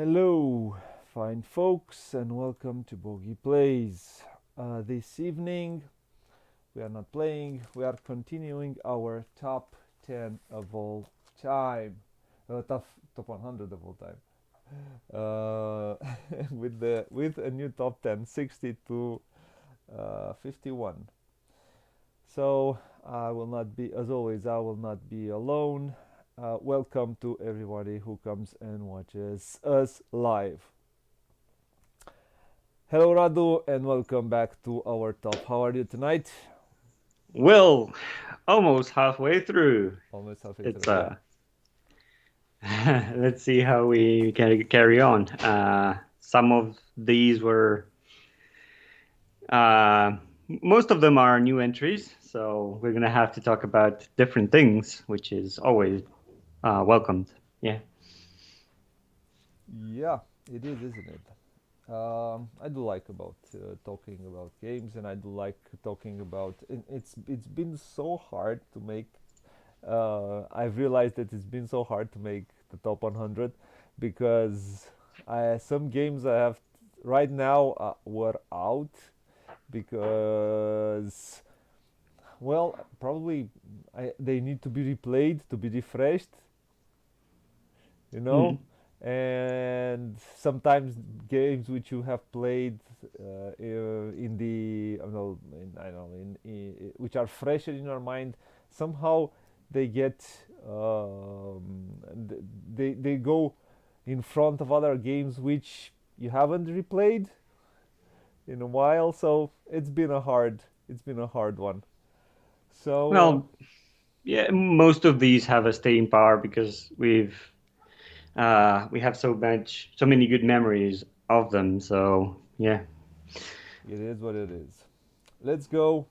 Hello, fine folks, and welcome to Booghy Plays. This evening, we are not playing, we are continuing our top 10 of all time. Top 100 of all time. With a new top 10, 60 to 51. So, I will not be, as always, I will not be alone. Welcome to everybody who comes and watches us live. Hello, Radu, and welcome back to our top. How are you tonight? Well, almost halfway through. Almost halfway It's through, yeah. let's see how we can carry on. Some of these were uh, most of them are new entries, so we're gonna have to talk about different things, which is always welcomed. Yeah. Yeah, it is, isn't it? I do like about talking about games, and I do like talking about. It's been so hard to make. I've realized that it's been so hard to make the top 100 because some games I have right now were out because probably they need to be replayed to be refreshed, you know. Mm. And sometimes games which you have played in the I don't know which are fresher in your mind, somehow they get they go in front of other games which you haven't replayed in a while. So it's been a hard one. So Well, yeah, most of these have a staying power because we have so many good memories of them. So yeah. it is what it is. Let's go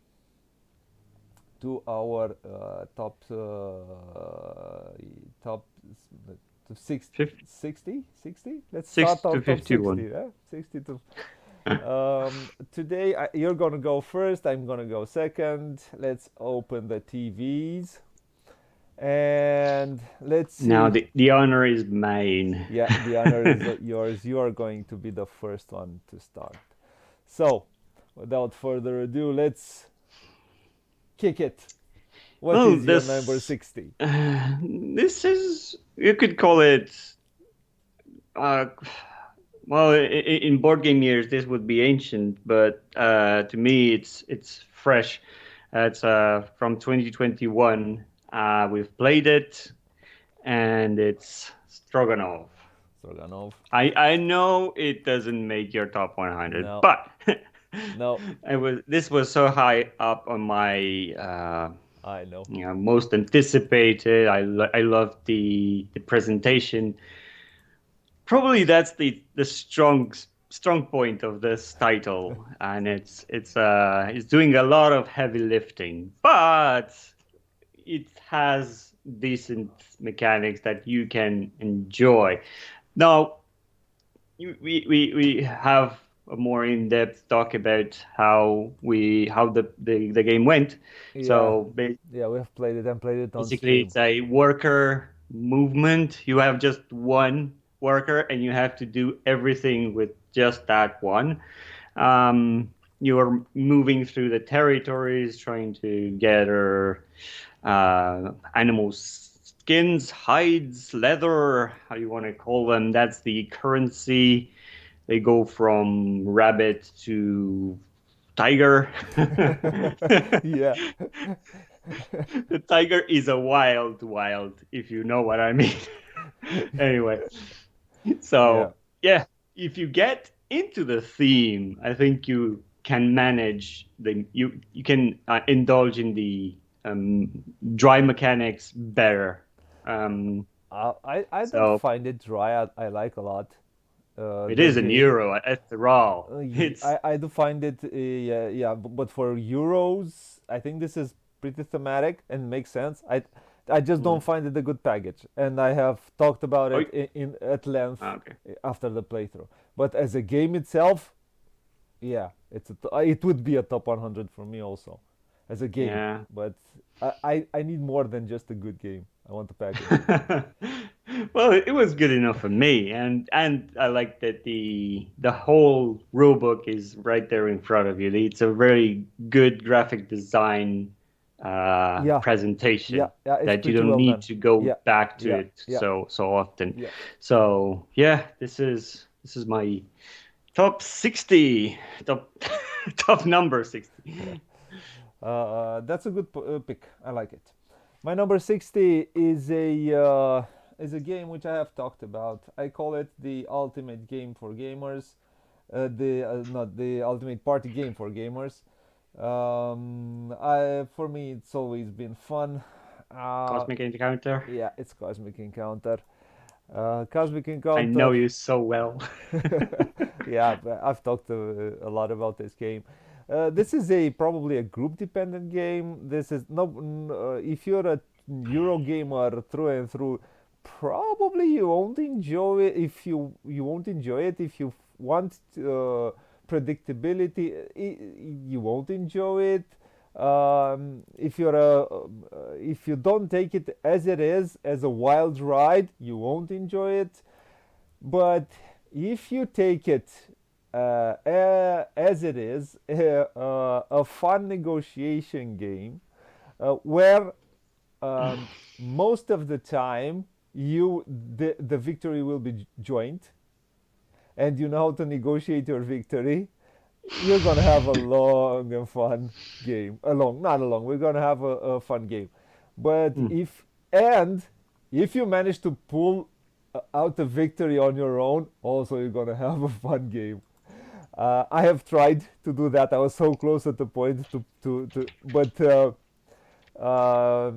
to our top to Fif- 60. Let's Six start our to top 60. 51. Yeah, 60 to today you're gonna go first, I'm gonna go second. Let's open the TVs and let's Now see. the honor is mine. Yeah, the honor is yours. You are going to be the first one to start. So without further ado, let's kick it. What Well, is your number 60? this is, you could call it, uh, well, in board game years this would be ancient, but to me it's fresh. It's from 2021. We've played it, and it's Stroganoff. Stroganov? I know it doesn't make your top 100, No, but no, this was so high up on my I know. most anticipated. I love the presentation. Probably that's the strong point of this title, and it's doing a lot of heavy lifting, but it has decent mechanics that you can enjoy. Now, we have a more in-depth talk about how the game went. Yeah, So yeah, we have played it and played it on basically, stream. it's a worker movement. You have just one worker, and you have to do everything with just that one. You are moving through the territories, trying to gather animals' skins, hides, leather, how you want to call them. That's the currency. They go from rabbit to tiger. Yeah, The tiger is a wild, if you know what I mean. Anyway, yeah, so yeah, if you get into the theme, I think you can manage you can indulge in the um, dry mechanics better. Um, I don't so find it dry. I like a lot it the is an game. euro after all. It's I do find it, yeah, but for Euros, I think this is pretty thematic and makes sense. I just don't mm, find it a good package, and I have talked about oh, it in at length okay. after the playthrough. But as a game itself, yeah, it would be a top 100 for me also, as a game. Yeah. But I need more than just a good game. I want a package. Well, it was good enough for me, and I like that the whole rule book is right there in front of you. It's a very good graphic design Yeah, yeah, presentation yeah. It's that you pretty don't well need done. to go Yeah, back to yeah, it yeah, so often. yeah. So yeah, this is my top 60, top top number 60. That's a good pick. I like it. My number 60 is a game which I have talked about. I call it the ultimate game for gamers. The Not the ultimate party game for gamers. I For me it's always been fun. Uh, Cosmic Encounter. yeah, it's Cosmic Encounter. Cosmic I know Encounter. you so well. Yeah, I've talked a lot about this game. This is a probably a group dependent game. This is no if you're a Euro gamer through and through, probably you won't enjoy it. If you won't enjoy it if you want predictability, you won't enjoy it. If you don't take it as it is, as a wild ride, you won't enjoy it. But if you take it as it is, a fun negotiation game where most of the time the victory will be joint, and you know how to negotiate your victory, you're gonna have a long and fun game. A long, not a long. We're gonna have a fun game. But Hmm. if you manage to pull out a victory on your own, also you're gonna have a fun game. I have tried to do that. I was so close at the point to but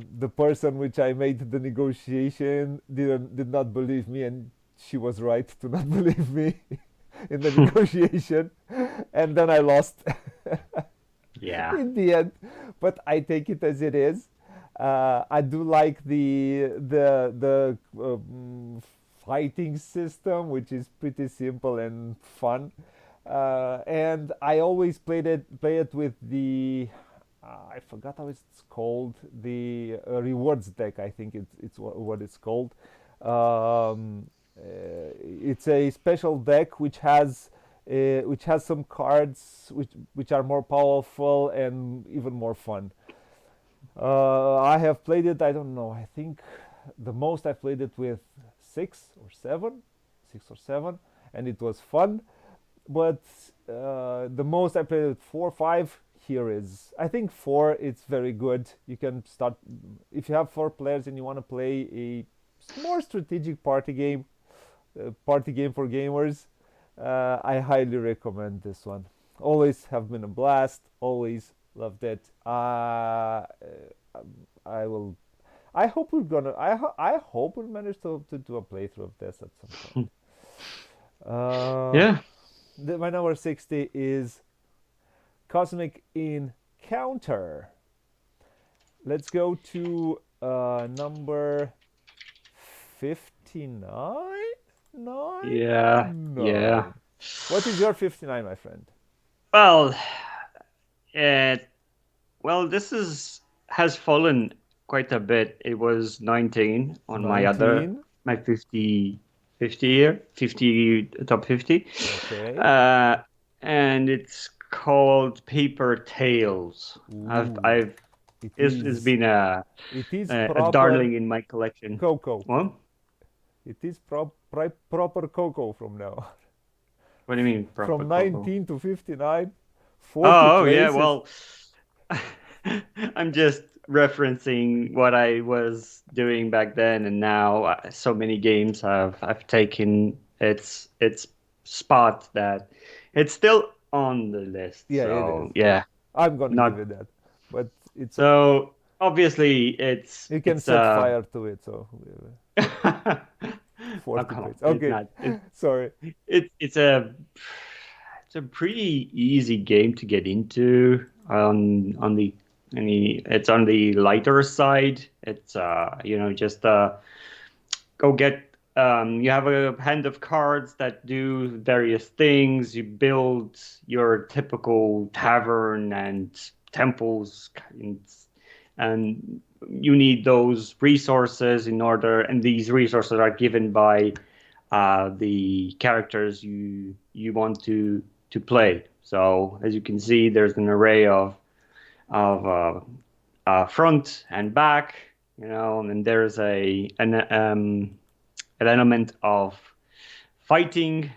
the person which I made the negotiation did not believe me, and she was right to not believe me in the negotiation, and then I lost Yeah. in the end. But I take it as it is. I do like the fighting system, which is pretty simple and fun. And I always play it with the I forgot how it's called, the rewards deck. I think it's what it's called. It's a special deck which has some cards which are more powerful and even more fun. I have played it. I don't know. I think the most I played it with six or seven, and it was fun. But the most I played with 4 or 5. Here is, I think, 4. It's very good. You can start if you have 4 players and you want to play a more strategic party game for gamers. I highly recommend this one. Always have been a blast. Always loved it. I will. I hope we're gonna. I hope we'll manage to do a playthrough of this at some point. Uh, Yeah. my number 60 is Cosmic Encounter. Let's go to number 59. Yeah. Yeah. Nine. What is your 59, my friend? Well, it this is has fallen quite a bit. It was 19 on Nineteen. my 50 year, 50 top 50. Okay. Uh, and it's called Paper Tales. Ooh, I've it it's is. been It is a proper darling in my collection. cocoa. Well, It is proper cocoa from now. what do you mean proper From cocoa? 19 to 59, 40 Oh, yeah, places. well, I'm just referencing what I was doing back then, and now so many games I've taken its spot that it's still on the list. Yeah, it is. So yeah, I'm gonna give not it that. But it's so obviously you can it's set fire to it. So oh 40 come on, places. it's Okay, not. sorry. It's a pretty easy game to get into on the it's on the lighter side. It's just go get you have a hand of cards that do various things. You build your typical tavern and temples, and you need those resources in order, and these resources are given by the characters you want to play. So as you can see, there's an array of front and back, and there's an element of fighting.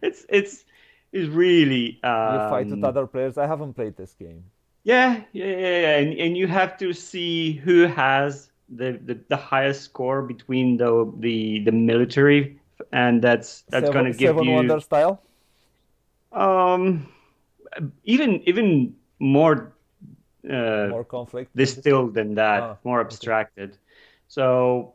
It's really You fight with other players. I haven't played this game. yeah. And you have to see who has the highest score between the military, and that's Seven, gonna give Seven you Wonder style. um even more uh, More conflict in this game. distilled than that, Ah, more okay. abstracted. So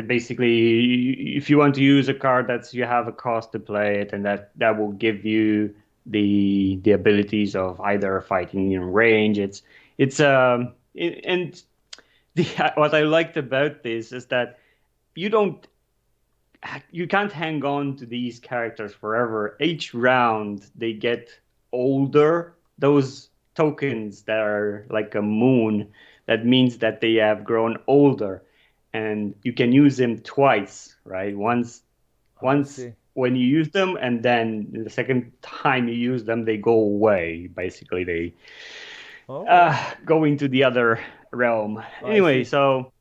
basically, if you want to use a card, that's you have a cost to play it, and that will give you the abilities of either fighting in range. And the what I liked about this is that you don't you can't hang on to these characters forever. Each round they get older. Those tokens that are like a moon, that means that they have grown older, and you can use them twice, right? I Once see. when you use them, and then the second time you use them, they go away. Basically, they Okay. go into the other realm. I Anyway, see. so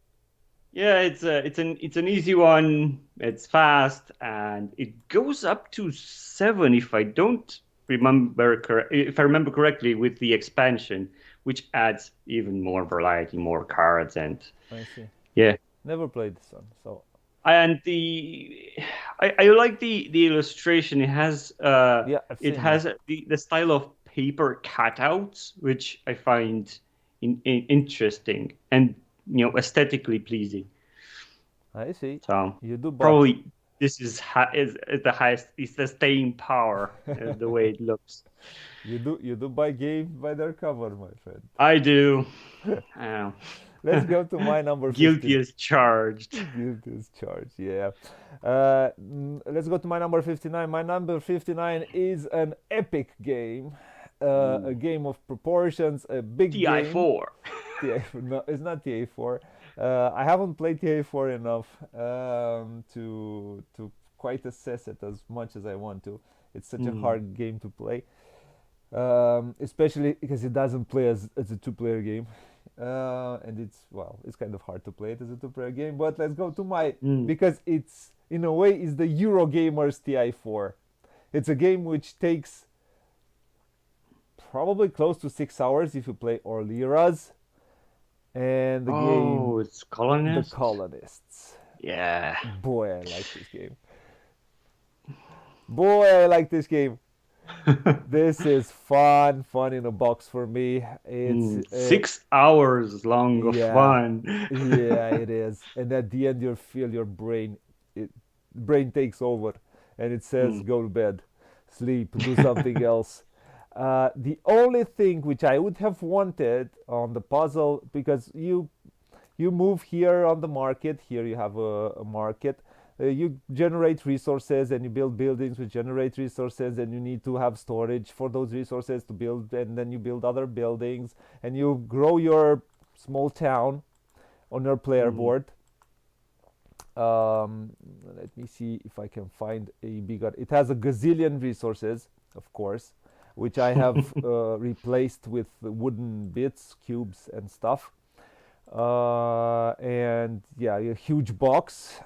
yeah, it's an easy one. It's fast and it goes up to 7 if I don't remember if I remember correctly with the expansion, which adds even more variety, more cards, and I see. yeah. Never played this one, so And I like the illustration. yeah, I've It seen that. has the style of paper cutouts, which I find interesting and aesthetically pleasing. I see. So You do buy. probably this is the highest. It's the staying power, the way it looks. You do buy games by their cover, my friend. I do. I know. Let's go to my number Guilty 15. as charged. Give this charge, yeah. Let's go to my number 59. My number 59 is an epic game, a Ooh. game of proportions, a big game. TI4. No, it's not TA4. I haven't played TA4 enough to quite assess it as much as I want to. It's such a Hmm. hard game to play, especially because it doesn't play as a two-player game, and it's kind of hard to play it as a two-player game. But let's go to my Hmm. because it's in a way is the Eurogamers TI4. It's a game which takes probably close to 6 hours if you play all eras, and the game Oh, it's The colonists. Colonists. Yeah. Boy, I like this game. Boy, I like this game. This is fun in a box for me. It's 6 hours long of yeah, fun. yeah, it is. And at the end, you feel your brain takes over, and it says, Hmm. "Go to bed, sleep, do something else." The only thing which I would have wanted on the puzzle, because you move here on the market. Here you have a market. You generate resources and you build buildings which generate resources, and you need to have storage for those resources to build, and then you build other buildings, and you grow your small town on your player Hmm. board. um, Let me see if I can find a bigger. It has a gazillion resources, of course, which I have replaced with wooden bits, cubes, and stuff. And yeah, a huge box.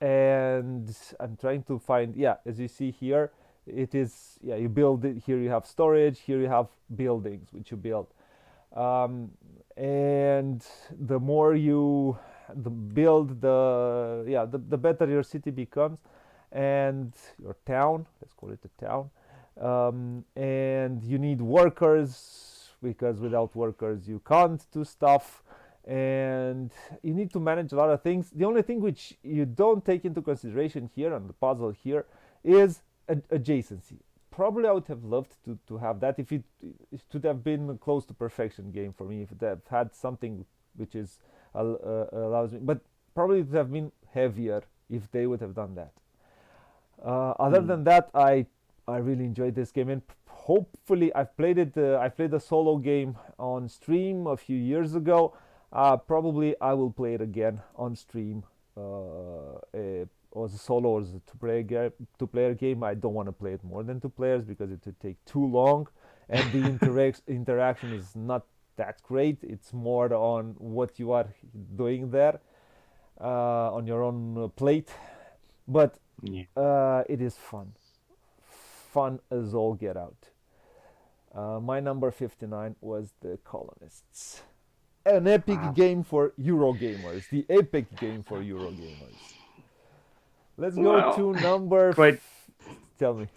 And I'm trying to find, yeah, as you see here, it is, yeah, you build it. Here you have storage, here you have buildings which you build. um, and the more you build, the better your city becomes, and your town, let's call it a town. And you need workers, because without workers you can't do stuff, and you need to manage a lot of things. The only thing which you don't take into consideration here on the puzzle here is adjacency. Probably I would have loved to have that. If it should have been a close to perfection game for me, if it had had something which is allows me, but probably it would have been heavier if they would have done that. Other Hmm. than that, I really enjoyed this game, and hopefully I've played it. I played a solo game on stream a few years ago. Probably I will play it again on stream. As a solo or as a two player game. I don't want to play it more than two players because it would take too long, and the interaction is not that great. It's more on what you are doing there on your own plate, but Yeah. it is fun as all get out. My number 59 was The Colonists. An epic Wow. game for Eurogamers. The epic game for Eurogamers. Let's go Well, to number. quite Tell me.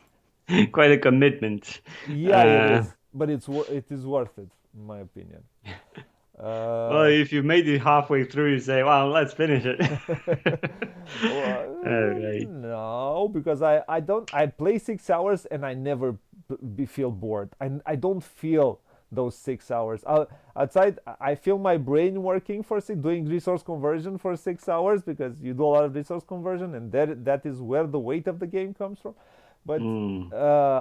quite a commitment. Yeah, it Uh, is, but it is worth it, in my opinion. well, Uh, if you made it halfway through, you say, "Well, let's finish it." All right. no, because I don't I play 6 hours and I never feel bored. I don't feel those 6 hours. Outside, I feel my brain working for doing resource conversion for 6 hours because you do a lot of resource conversion, and that is where the weight of the game comes from. But Mm.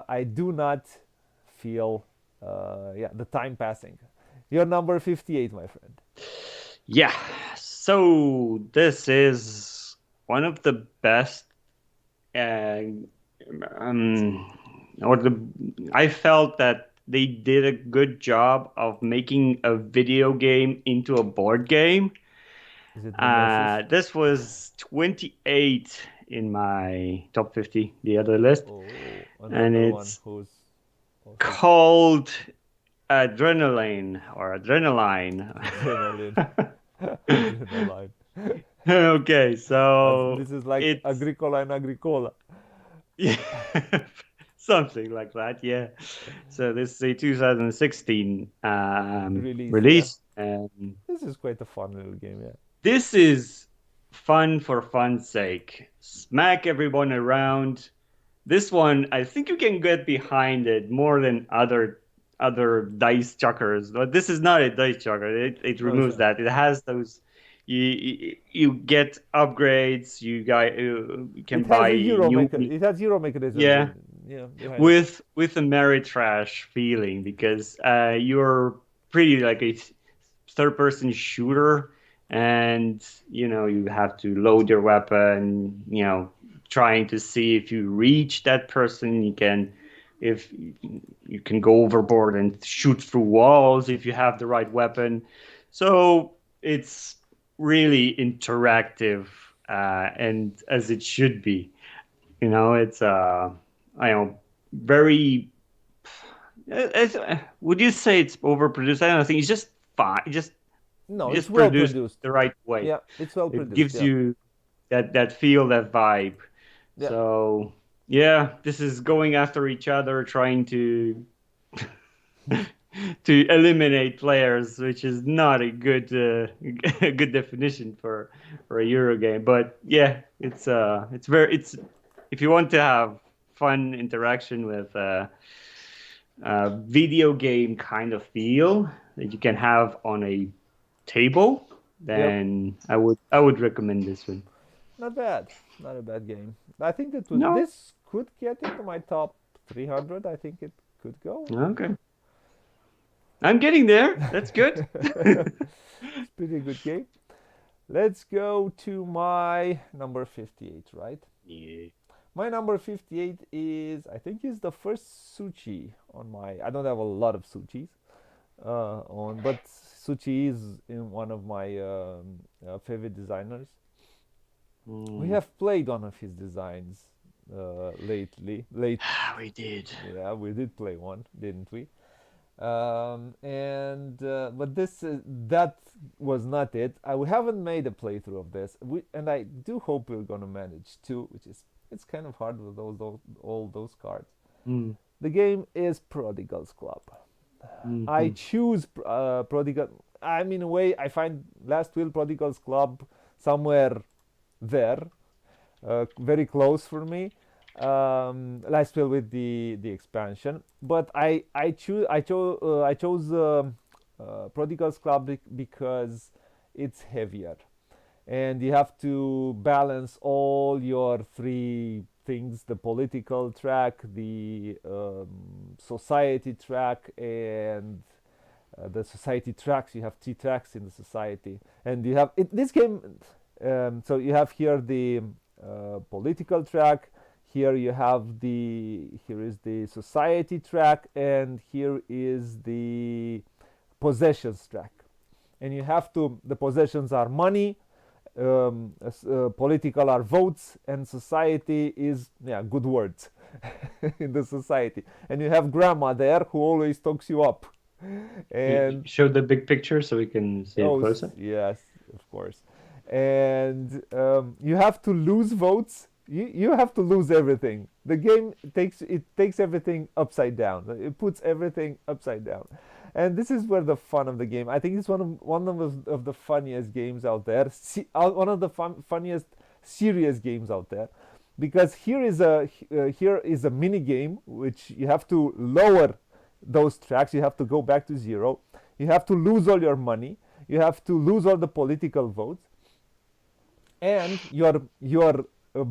I do not feel yeah, the time passing. You're number 58, my friend. Yeah. So this is one of the best, uh, um, or the I felt that they did a good job of making a video game into a board game. Is it Nemesis? This was 28 in my top 50, the other list, Oh, and another one it's who's also called Adrenaline or Adrenaline. adrenaline. Adrenaline. Okay, so This is like it's Agricola and Agricola yeah, something like that, yeah. So this is a 2016 release. Yeah, release, and this is quite a fun little game. Yeah, this is fun for fun's sake. Smack everyone around. This one, I think you can get behind it more than other dice chuckers. But this is not a dice chucker. It no, it's removes not. that. It has those. You get upgrades. You can It has buy a Euro new. mecha. It has Euro mechanisms Yeah, in, yeah, behind it. with a Ameritrash feeling because you're pretty like a third person shooter, and you have to load your weapon, trying to see if you reach that person. If you can go overboard and shoot through walls if you have the right weapon. So it's really interactive, and as it should be. It's I know very. Would you say it's overproduced? I don't think it's just fine. No, it's Just well produced produced. the right way. Yeah, it's well It produced. gives Yeah, you that feel, that vibe. yeah. So yeah, this is going after each other, trying to to eliminate players, which is not a good a good definition for a Euro game. But yeah, it's if you want to have fun interaction with video game kind of feel that you can have on a table, Yep. then I would recommend this one. Not bad. Not a bad game. I think No, this could get into my top 300. I think it could go. okay, I'm getting there. That's good. It's pretty good game. Let's go to my number 58, right? Yeah. My number 58 is, I think, is the first Suchi on my. I don't have a lot of Suchis but Suchi is in one of my favorite designers. We Mm. have played one of his designs lately. We did. Yeah, we did play one, didn't we? And but that was not it. We haven't made a playthrough of this, and I do hope we're gonna manage to, which is it's kind of hard with those all those cards. Mm. The game is Prodigal's Club. I Mhm. choose Prodigal. I mean, in a way, I find Last Will Prodigal's Club somewhere there, very close for me. Last Will with the expansion, but I chose Prodigal's Club because it's heavier, and you have to balance all your things: the political track, the society track, and the society tracks. You have three tracks in the society, and you have this game. So you have here the political track. Here you have here is the society track, and here is the possessions track. And you have to, the possessions are money, political are votes, and society is, yeah, good words in the society. And you have grandma there who always talks you up. And Show the big picture so we can see it oh closer. yes, of course. And you have to lose votes. You have to lose everything. The game takes everything upside down. It puts everything upside down, and this is where the fun of the game. I think it's one of the funniest games out there. One of the funniest serious games out there, because here is a mini game which you have to lower those tracks. You have to go back to zero. You have to lose all your money. You have to lose all the political votes, and your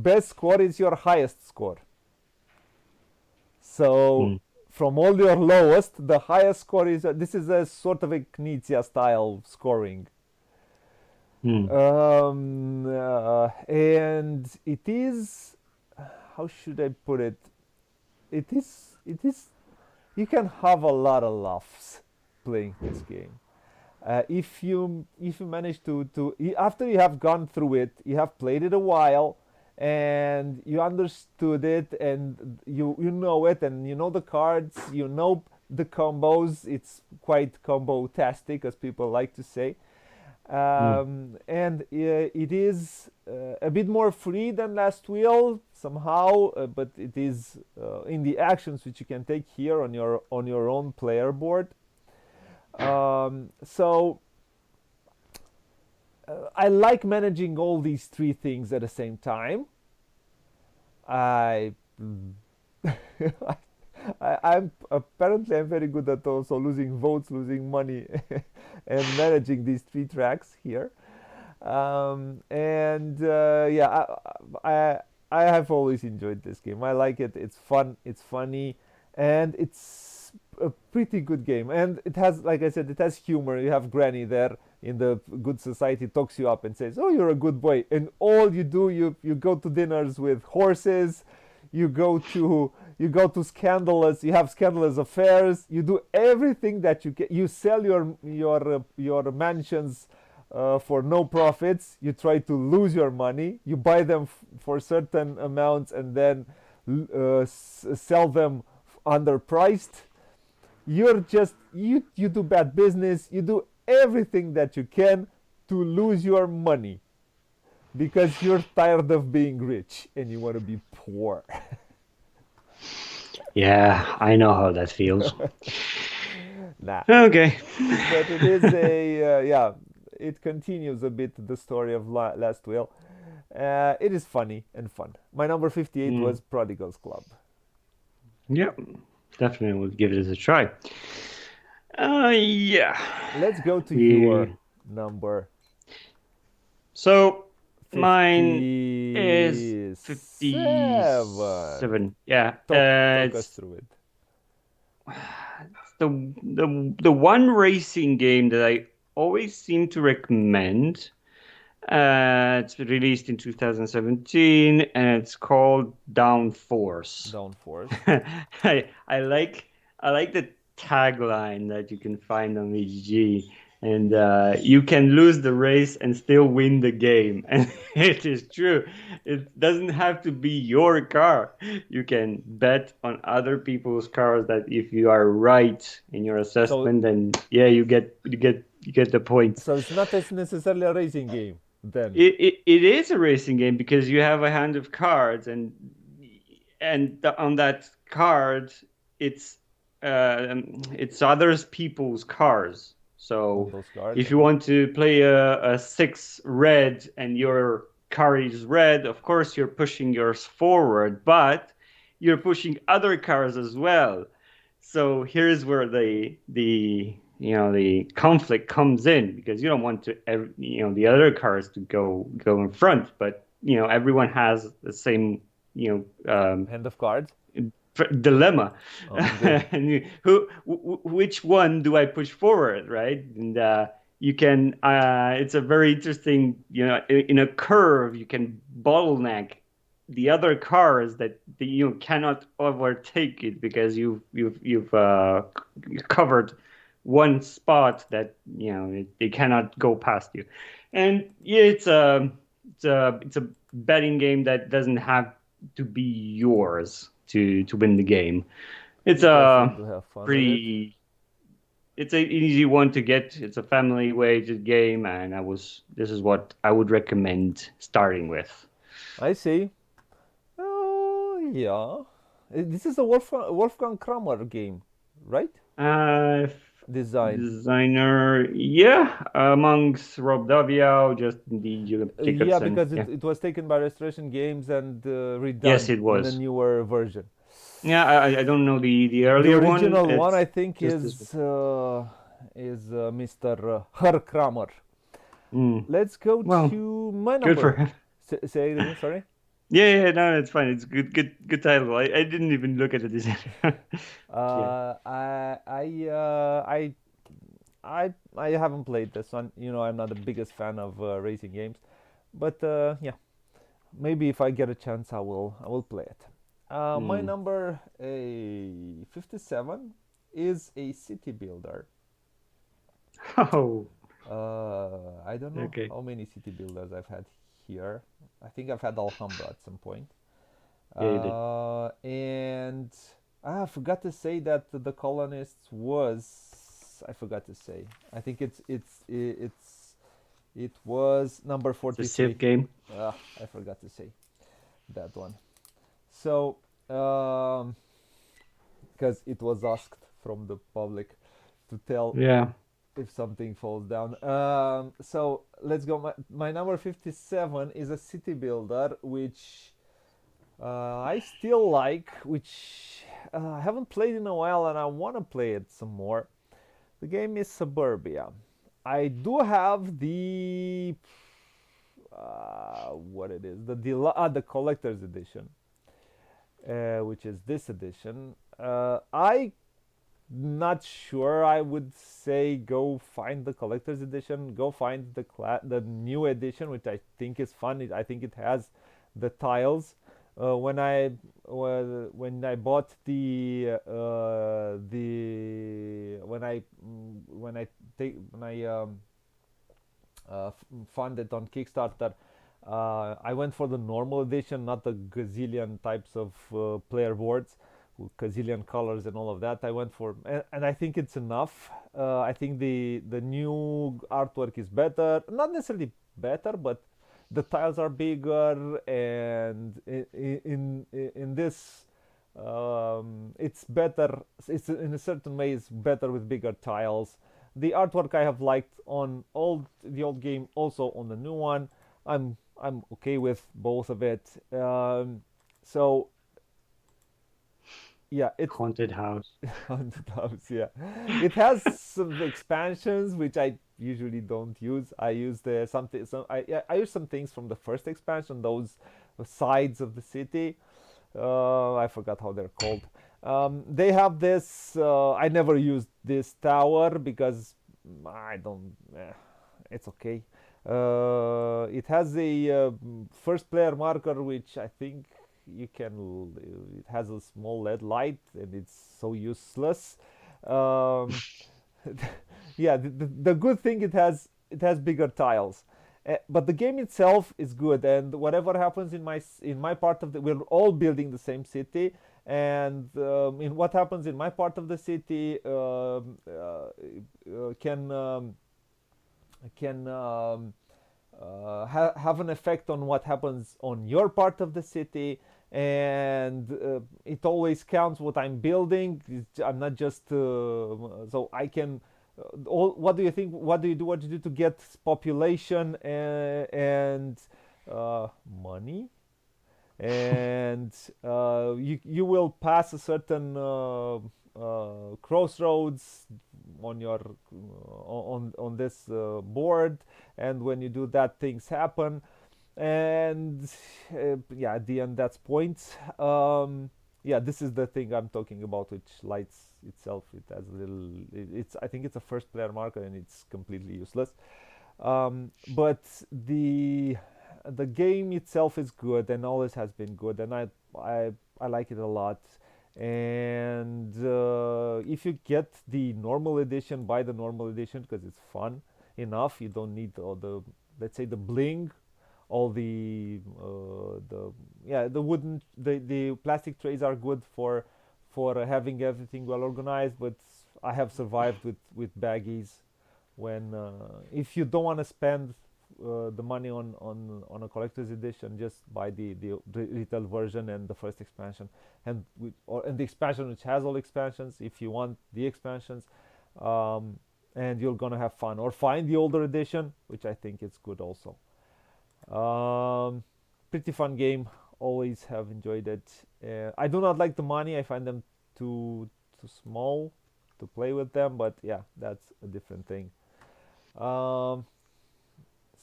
best score is your highest score. So Hmm. from all your lowest, the highest score is this is a sort of a Knizia style scoring. Hmm. And it is, how should I put it? It is you can have a lot of laughs playing this game. If you manage to after you have gone through it, you have played it a while, and you understood it, and you know it, and you know the cards, you know the combos. It's quite combo-tastic, as people like to say. Hmm. And it is a bit more free than Last Wheel somehow, but it is in the actions which you can take here on your own player board. So I like managing all these three things at the same time. I, I'm very good at also losing votes, losing money, and managing these three tracks here. And yeah, I have always enjoyed this game. I like it. It's fun. It's funny, and it's a pretty good game. And it has, like I said, it has humor. You have Granny there in the good society, talks you up and says, "Oh, you're a good boy." And all you do, you go to dinners with horses. You go to scandalous. You have scandalous affairs. You do everything that you can. You sell your mansions for no profits. You try to lose your money. You buy them for certain amounts and then sell them underpriced. You do bad business. You do everything that you can to lose your money because you're tired of being rich and you want to be poor. Yeah, I know how that feels. Nah, Okay. but it is a yeah. It continues a bit the story of Last Will. It is funny and fun. My number 58 Hmm. was Prodigal's Club. Yeah, definitely would give it a try. Yeah. Let's go to your We number so mine is 57. 57. Yeah. Talk us It's through it. the one racing game that I always seem to recommend. It's released in 2017 and it's called Downforce. Downforce. I like the tagline that you can find on VGG, and you can lose the race and still win the game, and it is true. It doesn't have to be your car. You can bet on other people's cars that if you are right in your So assessment, then yeah, you get the points. so it's not as necessarily a racing game then. It is a racing game because you have a hand of cards, on that card it's it's others people's cars. On So those cards. if you want to play a six red and your car is red, of course you're pushing yours forward, but you're pushing other cars as well. So here's where the conflict comes in because you don't want the other cars to go in front, but everyone has the same Hand of cards. dilemma. Okay. And which one do I push forward, right? And you can, it's a very interesting, in a curve, you can bottleneck the other cars that you cannot overtake it because you've covered one spot that they cannot go past you. And yeah, it's a betting game that doesn't have to be yours to win the game. It's You just a need to have fun with it. pretty it's an easy one to get. It's a family weighted game, and I was this is what I would recommend starting with. I see. Oh, yeah. This is a Wolfgang Kramer game, right? Uh, Design. Designer, yeah, amongst Rob Daviau, Justin D. Yeah, Jacobson, because yeah. it was taken by Restoration Games and Yes, redone it in a was. newer version. Yeah, I don't know the The earlier one. original one, I It's think, just this one. is Mr. Herr Kramer. Mm. Let's go Well, to my good for number. him. Say it again. Sorry. Yeah, no, it's fine. It's good title. I didn't even look at the design. Yeah. I haven't played this one. I'm not the biggest fan of racing games, but yeah, maybe if I get a chance, I will play it. My Mm. number a 57 is a city builder. Oh, I don't know okay. how many city builders I've had here. I think I've had Alhambra at some point. Yeah, you did. And I forgot to say that the colonists was. I forgot to say. I think it was number It's a 43. Civ game. I forgot to say that one. So, because it was asked from the public to tell Yeah. if something falls down. So let's go. My number 57 is a city builder, which I still like, which I haven't played in a while, and I want to play it some more. The game is Suburbia. I do have the what it is the collector's edition, which is this edition. I not sure. I would say go find the collector's edition. Go find the new edition, which I think is fun. I think it has the tiles. When I bought the when I fund it on Kickstarter. I went for the normal edition, not the gazillion types of player boards, with gazillion colors and all of that. I went for, and I think it's enough. I think the new artwork is better, not necessarily better, but the tiles are bigger, and in this it's better. It's in a certain way it's better with bigger tiles. The artwork I have liked on the old game, also on the new one. I'm okay with both of it. So yeah, it's Haunted house. haunted house. Yeah, it has some expansions which I usually don't use. I use the something. Some I use some things from the first expansion. Those sides of the city. I forgot how they're called. They have this. I never used this tower because I don't. It's okay. It has a first player marker, which I think you can. It has a small LED light, and it's so useless. Um, yeah, the good thing it has bigger tiles. But the game itself is good, and whatever happens in my part of we're all building the same city, and in what happens in my part of the city can have an effect on what happens on your part of the city, and it always counts what I'm building. I'm not just so I can. What do you think? What do you do? What do you do to get population and money? And you will pass a certain crossroads on your on this board, and when you do that, things happen. And yeah, at the end, that's points. Yeah, this is the thing I'm talking about, which lights itself. It has a little. It's I think it's a first player marker, and it's completely useless. But the game itself is good, and always has been good, and I like it a lot. And if you get the normal edition, buy the normal edition because it's fun enough. You don't need all the, let's say, the bling, all the yeah, the wooden, the plastic trays are good for having everything well organized. But I have survived with baggies when if you don't want to spend the money on a collector's edition, just buy the retail version and the first expansion, and the expansion which has all expansions if you want the expansions. um, and you're gonna have fun, or find the older edition, which I think is good also. um, Pretty fun game, always have enjoyed it. I do not like the money, I find them too small to play with them, but yeah, that's a different thing. um,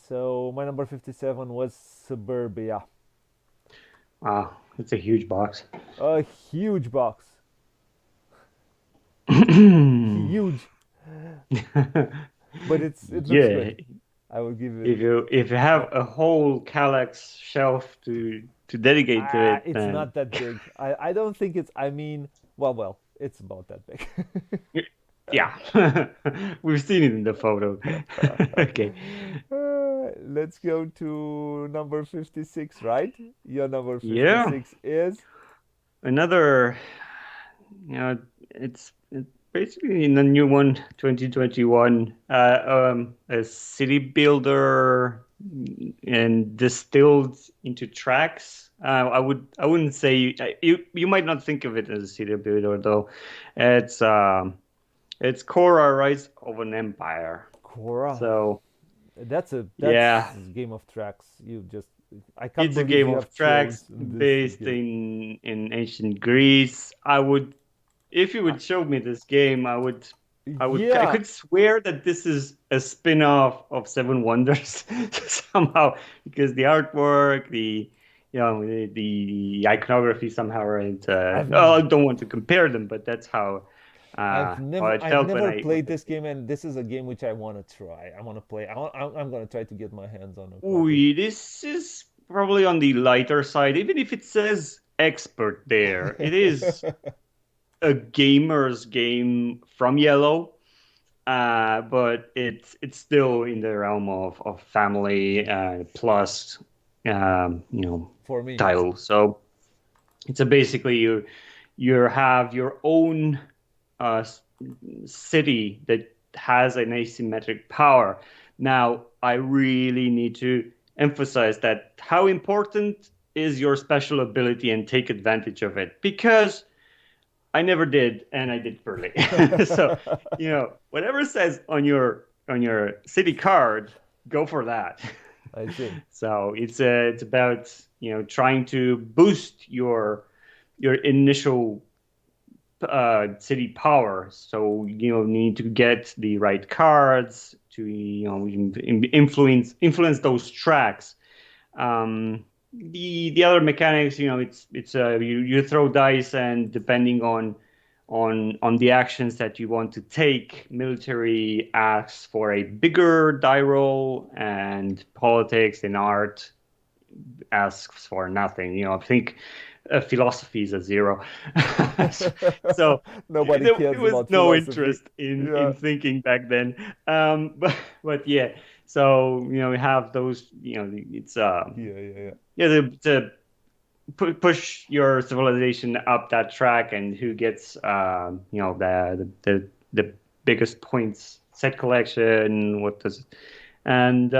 so my number 57 was Suburbia. Wow, it's a huge box. A huge box. Huge. But it looks Yeah, good. I will give it. if you Yeah. have a whole Kallax shelf to dedicate to it, It's then not that big. I don't think it's. I mean, well, it's about that big. yeah, we've seen it in the photo. Okay, Let's go to number 56, right? Your number yeah, 56 is. another. You know, it's basically in the new one, 2021, a city builder and distilled into tracks. I wouldn't say you might not think of it as a city builder though. It's it's Korra Rise of an Empire. Korra. So That's yeah, Game of Tracks. You just I can't it's a believe game you of have tracks chosen this based game. in ancient Greece. I would if you Uh, would show me this game, I yeah, could swear that this is a spin-off of Seven Wonders somehow because the artwork, the iconography somehow right. I've Oh, I don't want to compare them, but that's how it I've felt when never I played this game, and this is a game which I want to try. I want to play. I'm gonna try to get my hands on a ooh, copy. this is probably on the lighter side, even if it says expert there. It is a gamer's game from Yellow. But it's still in the realm of family plus you know For me. title. So it's a basically you have your own uh, city that has an asymmetric power. Now I really need to emphasize that how important is your special ability and take advantage of it because I never did, and I did poorly. So, whatever says on your city card, go for that. I see. So it's about trying to boost your initial city power. So you need to get the right cards to influence those tracks. The other mechanics, it's you throw dice, and depending on the actions that you want to take, military asks for a bigger die roll, and politics and art asks for nothing. I think philosophy is a zero. So Nobody there cares was about no philosophy. interest in Yeah. thinking back then. But yeah, so we have those. It's Yeah, yeah, yeah. yeah to push your civilization up that track, and who gets the biggest points set collection. What does and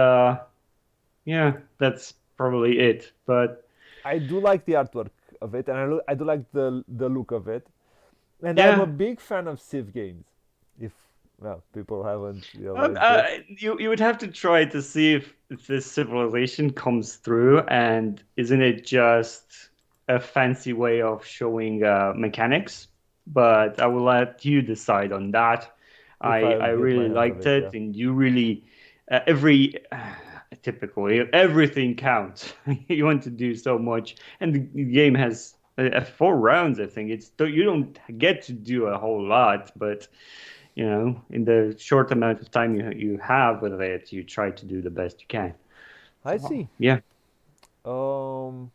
yeah, that's probably it. But I do like the artwork of it, and I do like the look of it. And I'm a yeah, big fan of Civ games. If well, people haven't realized it. you would have to try to see if this civilization comes through, and isn't it just a fancy way of showing mechanics? But I will let you decide on that. If I I get my really hands of liked it, yeah. it, and you really every. typical. Everything counts. You want to do so much, and the game has 4 rounds. I think you don't get to do a whole lot, but in the short amount of time you have with it, you try to do the best you can. I So see. yeah, Um,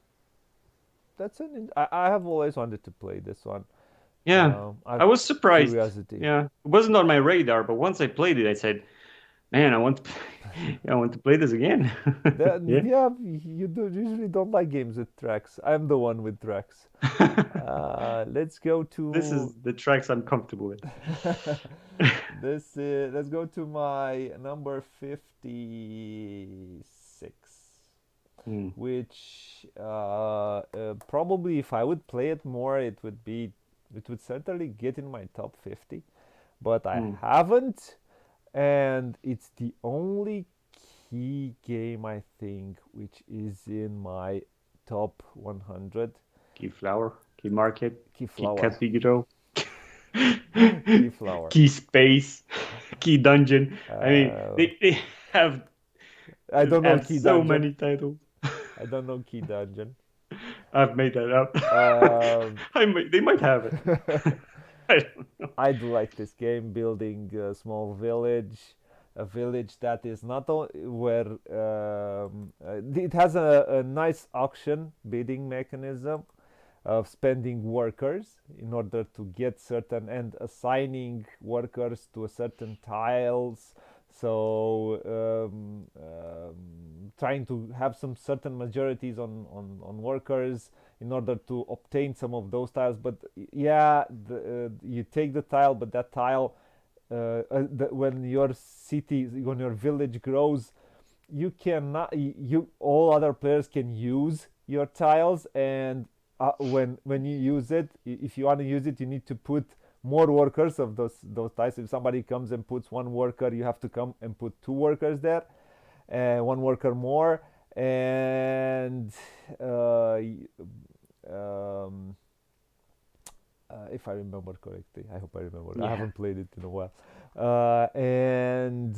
I have always wanted to play this one. yeah. I Out was surprised. curiosity. Yeah, it wasn't on my radar, but once I played it, I said, "Man, I want to, I want to play this again." Yeah. Yeah, you do usually don't like games with tracks. I'm the one with tracks. Let's go This to is the tracks I'm comfortable with. this. Let's go to my number 56, Hmm. which probably if I would play it more, it would certainly get in my top 50, but I Hmm. haven't, and it's the only key game I think which is in my top 100. Key flower, key market, Key key flower. cathedral, Key flower. key space, key dungeon. I mean, Uh, they have I don't know have key so dungeon. many titles. I don't know key dungeon. I've made that up. Um, They might have it. I don't know. I do like this game, building a small village, a village that is not where it has a nice auction bidding mechanism of spending workers in order to get certain and assigning workers to a certain tiles. So trying to have some certain majorities on workers in order to obtain some of those tiles. But yeah, you take the tile, but that tile, when your city, when your village grows, you cannot. You all other players can use your tiles, and when you use it, if you want to use it, you need to put more workers of those tiles. If somebody comes and puts one worker, you have to come and put two workers there, one worker more, and uh, um, if I remember correctly. I hope I remember. I Yeah. haven't played it in a while. And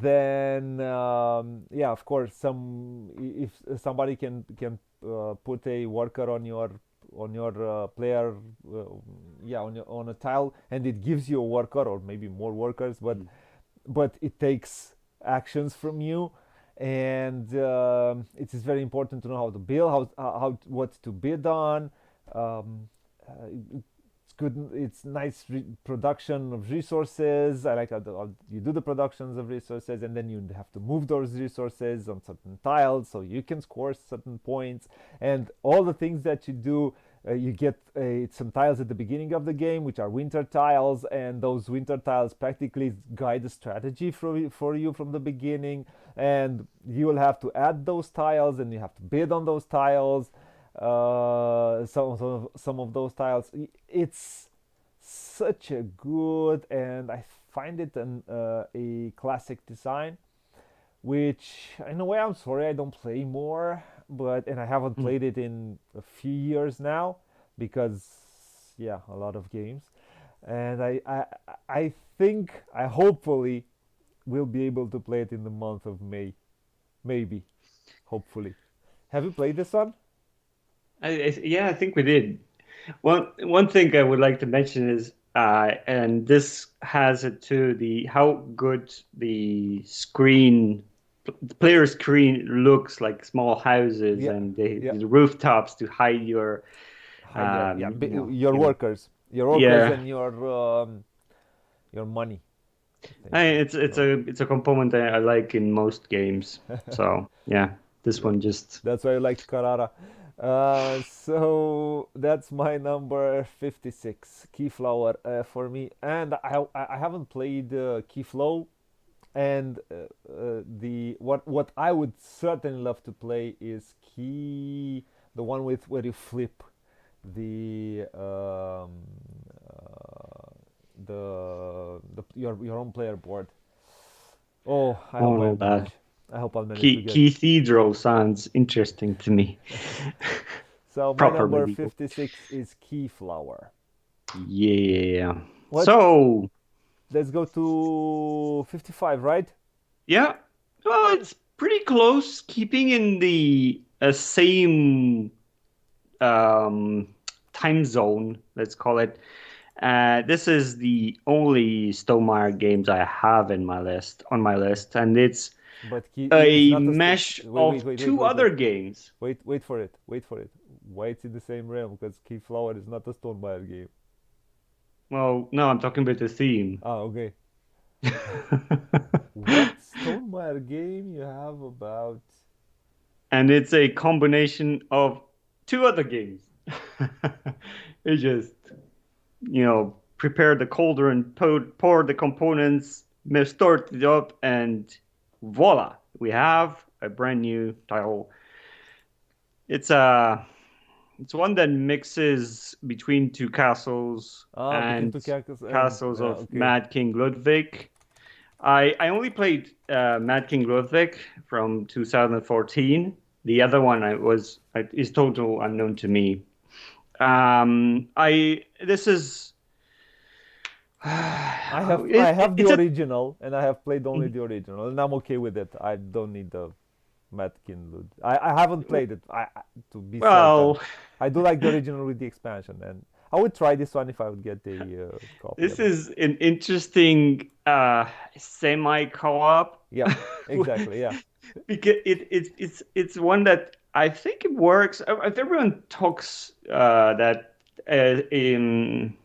then yeah, of course, if somebody can put a worker on your player, uh, yeah, on a tile, and it gives you a worker or maybe more workers, Mm. but it takes actions from you, and it is very important to know how to build, what to bid on. Um, it's good. It's nice production of resources. I like how you do the productions of resources, and then you have to move those resources on certain tiles so you can score certain points, and all the things that you do. You get some tiles at the beginning of the game, which are winter tiles, and those winter tiles practically guide the strategy for you from the beginning. And you will have to add those tiles, and you have to bid on those tiles. Some of those tiles. It's such a good, and I find it a classic design, which in a way I'm sorry I don't play more, but and I haven't Mm. played it in a few years now because yeah, a lot of games, and I think I hopefully will be able to play it in the month of May, maybe, hopefully. Have you played this one? Yeah, I think we did. One thing I would like to mention is, and this has it too, the how good the player screen looks like small houses Yeah, and yeah. the rooftops to hide Hide your yeah your your workers yeah. and your money. I think so. It's a component that I like in most games. So yeah, this That, one just that's why I liked Carrara. So that's my number 56, Keyflower, for me. And I haven't played Keyflow, and the what I would certainly love to play is the one with where you flip the your own player board. Oh, all that. I hope I'll manage to get. Cathedral sounds interesting to me. So my Properly number legal. 56 is Keyflower. Yeah. What? So Let's go to 55, right? yeah, well, it's pretty close, keeping in the same um, time zone, let's call it. This is the only Stonemaier games I have in my list on my list, and it's But it's a not a mesh wait, of wait, wait, wait, two wait, wait, other games. wait for it, wait for it. Why it's in the same realm? Because Keyflower is not a Stonemeyer game. Well, no, I'm talking about the theme. Ah, okay. What Stonemeyer game you have about? And it's a combination of two other games. You just, prepare the cauldron, pour the components, start it up, and voila, we have a brand new title. It's a it's one that mixes between two castles Ah, between and two characters and castles yeah, of okay. Mad King Ludwig. I only played Mad King Ludwig from 2014. The other one is total unknown to me. I this is I have the it's a original and I have played only the original and I'm okay with it. I don't need the Matkin Loot. I haven't played it. To be certain, well, I do like the original with the expansion, and I would try this one if I would get the copy this of it. is an interesting semi co-op Yep, exactly. Yeah, because it's one that I think it works. If everyone talks that in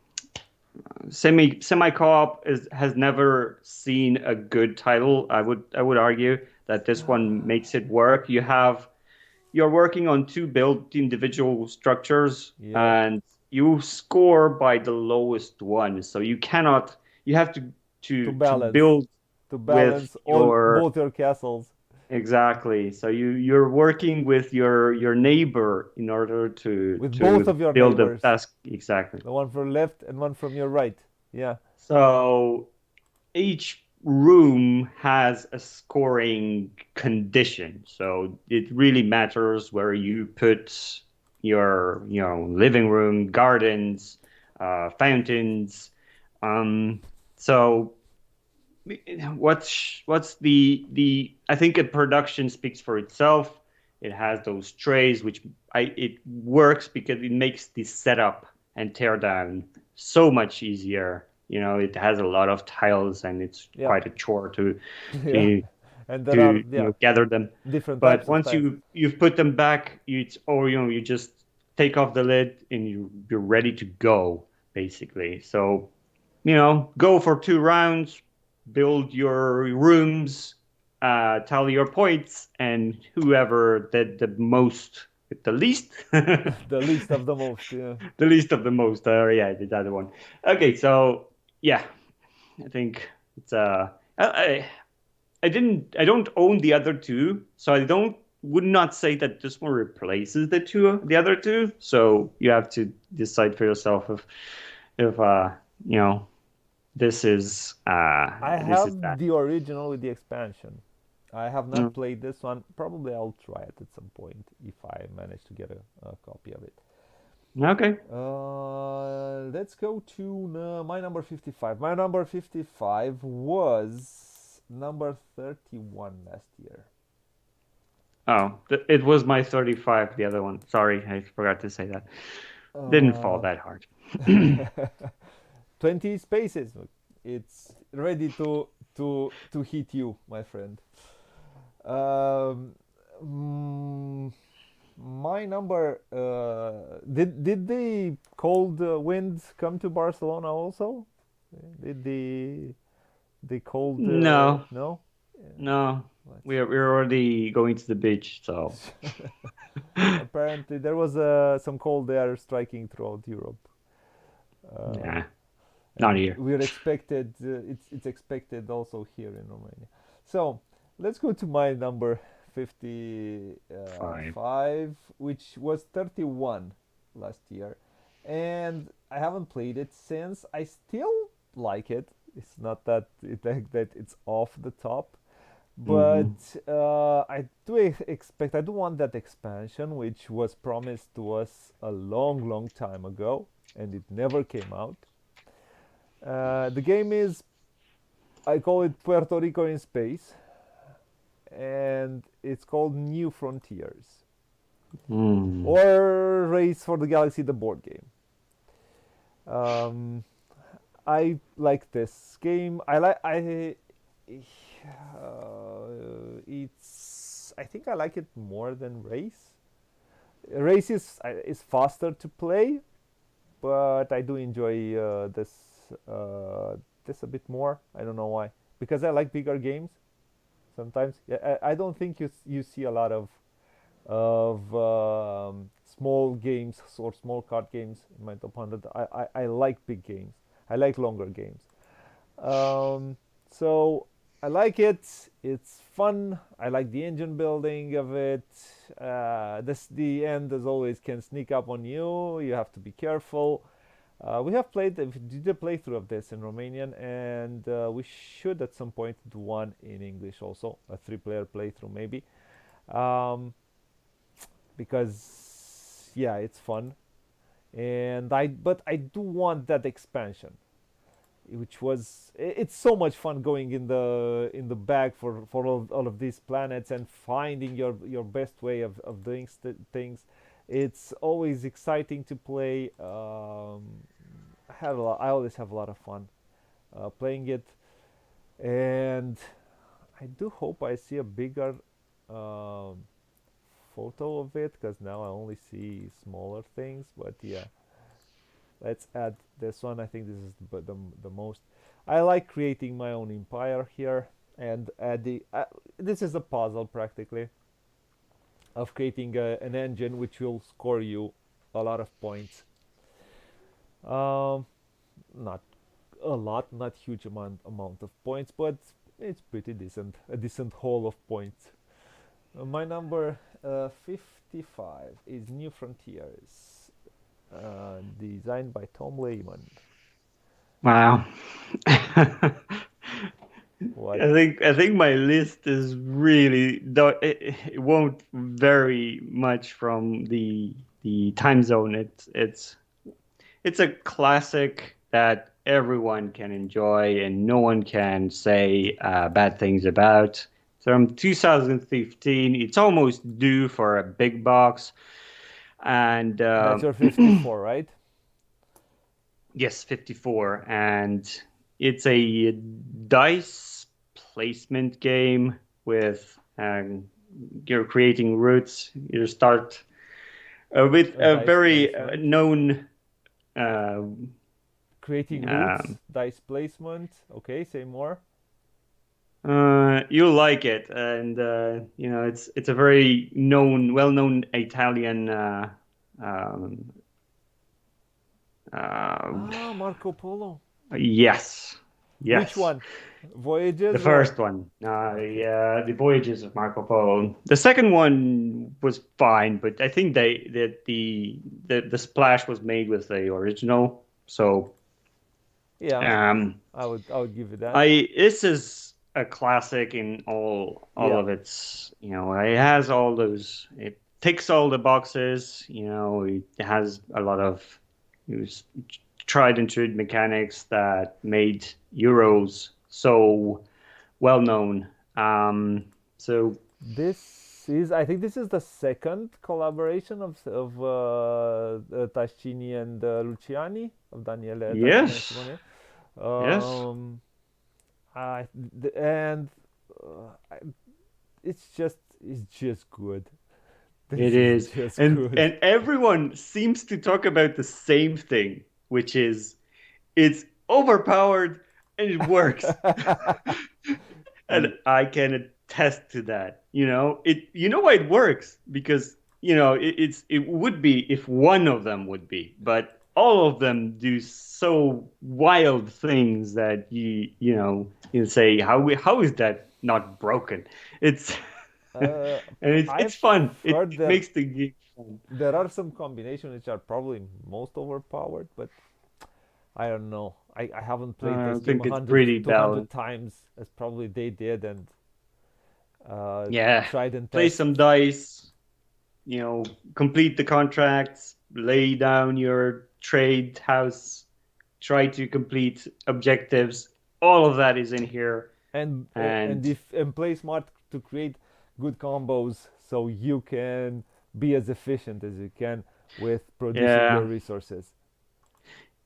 semi co-op is has never seen a good title. I would argue that this one makes it work. You're working on two built individual structures yep. and you score by the lowest one. So you have to To to balance, build to with balance all your both your castles exactly. So you're working with your neighbor in order with both to of your build the neighbors, best exactly. the one from left and one from your right. Yeah, So each room has a scoring condition. So it really matters where you put your, living room, gardens, fountains. Um, so what's the I think a production speaks for itself. It has those trays, which it works because it makes the setup and tear down so much easier. It has a lot of tiles and it's yep, quite a chore to yeah. to And there are yeah gather them. different But types of once tiles. you've put them back, you just take off the lid and you're ready to go basically. So go for 2 rounds, build your rooms, tally your points, and whoever did the least, the The least of the most. Yeah. least of the most. Yeah, the other one. Okay, so yeah, I think it's I don't own the other two, so I don't would not say that this one replaces the other two. So you have to decide for yourself if you know I this is have that. the original with the expansion. I have not Mm. played this one. Probably I'll try it at some point if I manage to get a copy of it. Okay. Let's go to my number 55. My number 55 was number 31 last year. Oh, it was my 35, the other one. Sorry, I forgot to say that. Didn't fall Uh, that hard. 20 spaces. It's ready to hit you, my friend. Um, mm, my number. Did the cold winds come to Barcelona also? Did the cold? No, No. no. Let's We're already going to the beach, so see. Apparently, there was some cold air striking throughout Europe, uh, nah, not and here. we're expected. It's expected also here in Romania. So let's go to my number 55, Fine. which was 31 last year, and I haven't played it since. I still like it. It's not that that it's off the top, Hmm. but I do expect. I do want that expansion, which was promised to us a long, long time ago, and it never came out. The game is, I call it Puerto Rico in space, and it's called New Frontiers Hmm. or Race for the Galaxy, the board game. Um, I like this game. It's. I think I like it more than Race. Race is faster to play, but I do enjoy this a bit more. I don't know why. Because I like bigger games sometimes. Yeah, I don't think you see a lot of small games or small card games in my top 100. I like big games. I like longer games. Um, so I like it. It's fun. I like the engine building of it. The end, as always, can sneak up on you. You have to be careful. We have did a playthrough of this in Romanian, and we should at some point do one in English also, a three-player playthrough maybe, um, because yeah, it's fun. But I do want that expansion, which was it's so much fun going in the bag for all of these planets and finding your best way of doing things. It's always exciting to play. I always have a lot of fun playing it, and I do hope I see a bigger um, photo of it, because now I only see smaller things. But yeah, let's add this one. I think this is the most. I like creating my own empire here, and this is a puzzle practically of creating an engine which will score you a lot of points. Um, Not a lot, not huge amount of points, but it's pretty decent. A decent haul of points. My number 55 is New Frontiers, designed by Tom Lehman. Wow. What? I think my list is really it won't vary much from the time zone. It's a classic that everyone can enjoy and no one can say bad things about. From 2015, it's almost due for a big box, and That's your 54, right? yes, 54, and it's a dice placement game with you're creating routes. You start with A a dice very placement. known. Uh, Creating um, routes, dice placement. Okay, say more. you'll like it, and it's a very well-known Italian. Um, uh, Marco Polo. yes, Which yes. one? The Voyages or? first one, Okay. the Voyages of Marco Polo. The second one was fine, but I think the splash was made with the original. So, Yeah, um, I would give you that. I this is a classic in all Yeah. of its. It has all those. It ticks all the boxes. It has a lot of it was tried and true mechanics that made Euros so well known. So I think this is the second collaboration of Tascini and Luciani, of Daniele Tascini and yes, Simone. yes, Um, I and I, it's just good. it This is is, just and good. and everyone seems to talk about the same thing, which is it's overpowered and it works, and Ye- I can attest to that. You know why it works because it would be if one of them would be, but all of them do so wild things that you say how is that not broken? It's uh, and it's I've fun. It, heard it makes the game fun. there are some combinations which are probably most overpowered, but I don't know. I haven't played I this game think it's 100, pretty 200 balanced. times as probably they did, and uh, Yeah, tried and play test. some dice. Complete the contracts, lay down your trade house, try to complete objectives. All of that is in here, and and if and play smart to create good combos so you can be as efficient as you can with producing your Yeah. resources.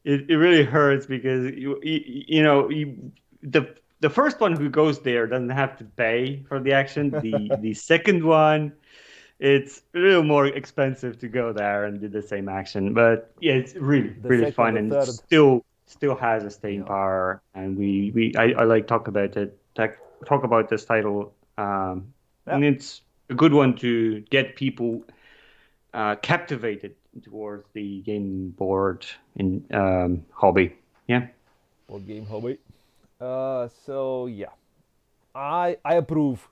It really hurts because the first one who goes there doesn't have to pay for the action. The second one, it's a little more expensive to go there and do the same action. But yeah, it's really The really second, fun, the and it third, still has a staying yeah, power. And I like talk about this title. yeah, And it's a good one to get people captivated towards the game board in hobby. Yeah. board game hobby. So yeah, I approve.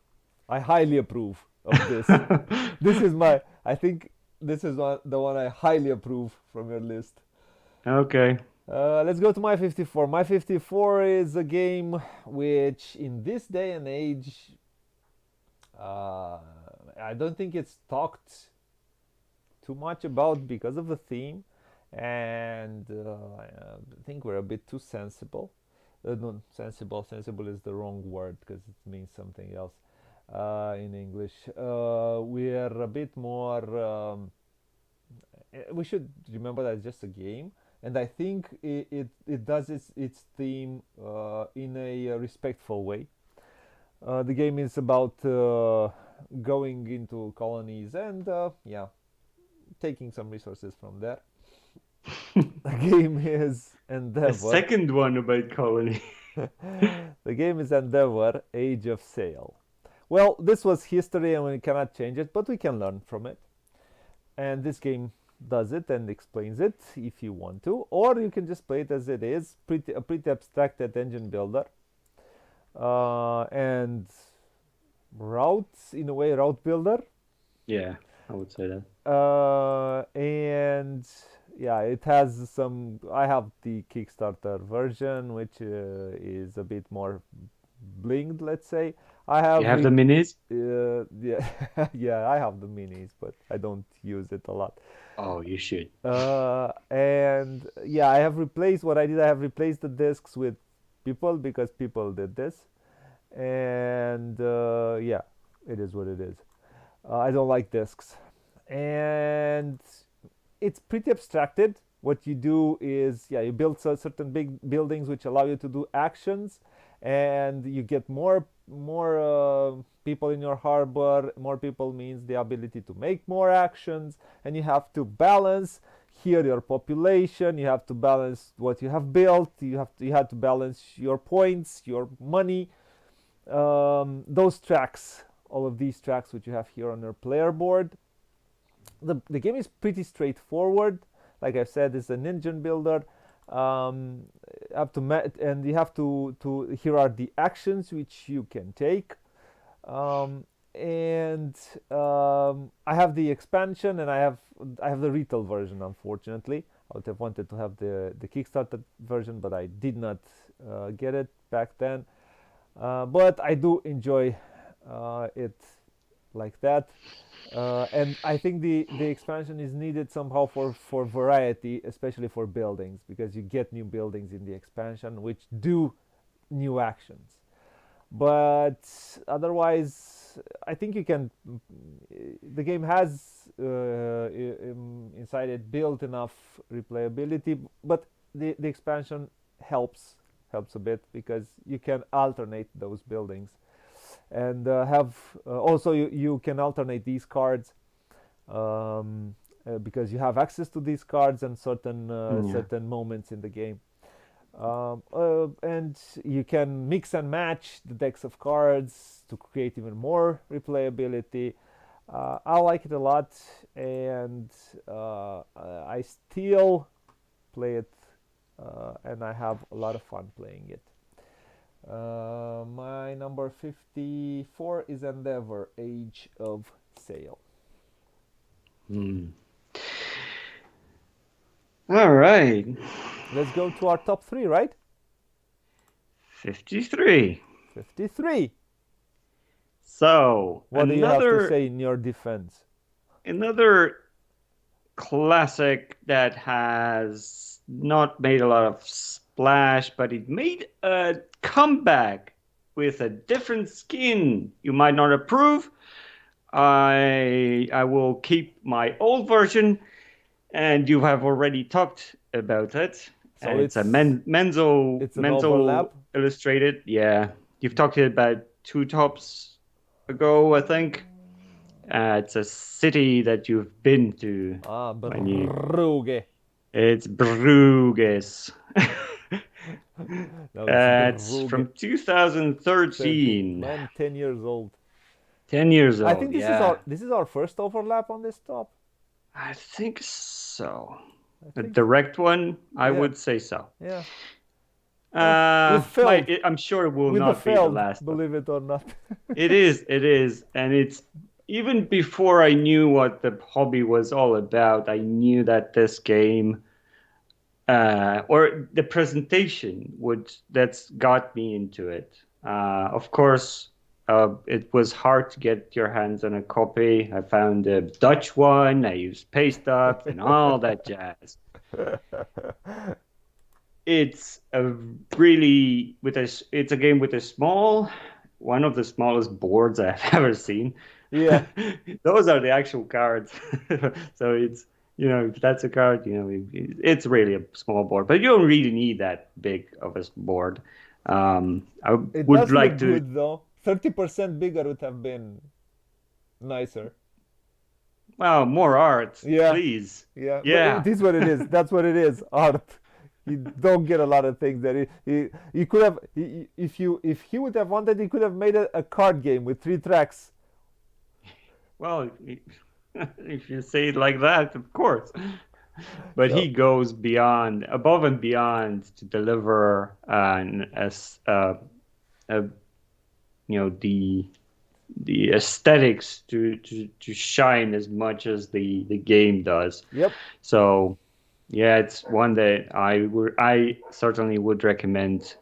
I highly approve of this. This is my. I think this is the one I highly approve from your list. Okay. Let's go to my 54. My 54 is a game which, in this day and age, uh, I don't think it's talked too much about because of the theme, and I think we're a bit too sensible. No, sensible. Sensible is the wrong word because it means something else in English. We are a bit more. We should remember that it's just a game, and I think it does its theme in a respectful way. The game is about going into colonies and yeah, taking some resources from there. The game is A Endeavor. second one about colony. The game is Endeavor, Age of Sail. Well, this was history and we cannot change it, but we can learn from it. And this game does it and explains it if you want to, or you can just play it as it is, a pretty abstracted engine builder. And routes, in a way, route builder. Yeah, I would say that. And yeah, it has some. I have the Kickstarter version, which is a bit more blinged, let's say. I You have have the minis? yeah, yeah, I have the minis, but I don't use it a lot. Oh, you should. And yeah, I have replaced what I did. I have replaced the discs with people because people did this, and yeah, it is what it is. I don't like discs, and it's pretty abstracted. What you do is, yeah, you build certain big buildings which allow you to do actions, and you get more people in your harbor. More people means the ability to make more actions, and you have to balance here your population. You have to balance what you have built. You have to balance your points, your money, those tracks, all of these tracks which you have here on your player board. The game is pretty straightforward. Like I said, it's an engine builder. Um, have to and you have to here are the actions which you can take. And I have the expansion and I have the retail version. Unfortunately, I would have wanted to have the Kickstarter version, but I did not get it back then. But I do enjoy it like that. And I think the expansion is needed somehow for variety, especially for buildings, because you get new buildings in the expansion which do new actions. But otherwise, I think you can. The game has inside it built enough replayability, but the expansion helps a bit because you can alternate those buildings and have also you can alternate these cards because you have access to these cards and Yeah. certain moments in the game, and you can mix and match the decks of cards to create even more replayability. I like it a lot, and I still play it, and I have a lot of fun playing it. My number 54 is Endeavor, Age of Sail. Hmm. All right. Let's go to our top three, right? 53. 53. So, What do you have to say in your defense? another classic that has not made a lot of splash, but it made a comeback with a different skin you might not approve, I will keep my old version, and you have already talked about it. So It's a it's an Menzo overlap. illustrated. Yeah, you've talked about two tops ago, I think. It's a city that you've been to Ah, when you. Brugge. It's Bruges. No, it's It's Brugge. from 13. 2013. Man, 10 years old. 10 years I old, think this is yeah. our first overlap on this top. I think so. I A think so. direct one, I Yeah, would say so. yeah. We've failed. I'm sure it will With the not be the failed, last one. believe it or not. It is, and it's even before I knew what the hobby was all about, I knew that this game, or the presentation would that's got me into it. Of course, it was hard to get your hands on a copy. I found a Dutch one. I used paste up and all that jazz. It's a really it's a game with a small, one of the smallest boards I've ever seen. Yeah. Those are the actual cards. So it's, if that's a card, it's really a small board, but you don't really need that big of a board. I It would does like look to, good though. 30% bigger would have been nicer. well, more art, Yeah. please. Yeah. But Yeah. it is what it is. That's what it is. Art. You don't get a lot of things that he could have if he would have wanted he could have made a card game with 3 tracks. Well, if you say it like that, of course. But he So goes beyond, above and beyond to deliver a the aesthetics to shine as much as the game does. yep. So yeah, it's one that I certainly would recommend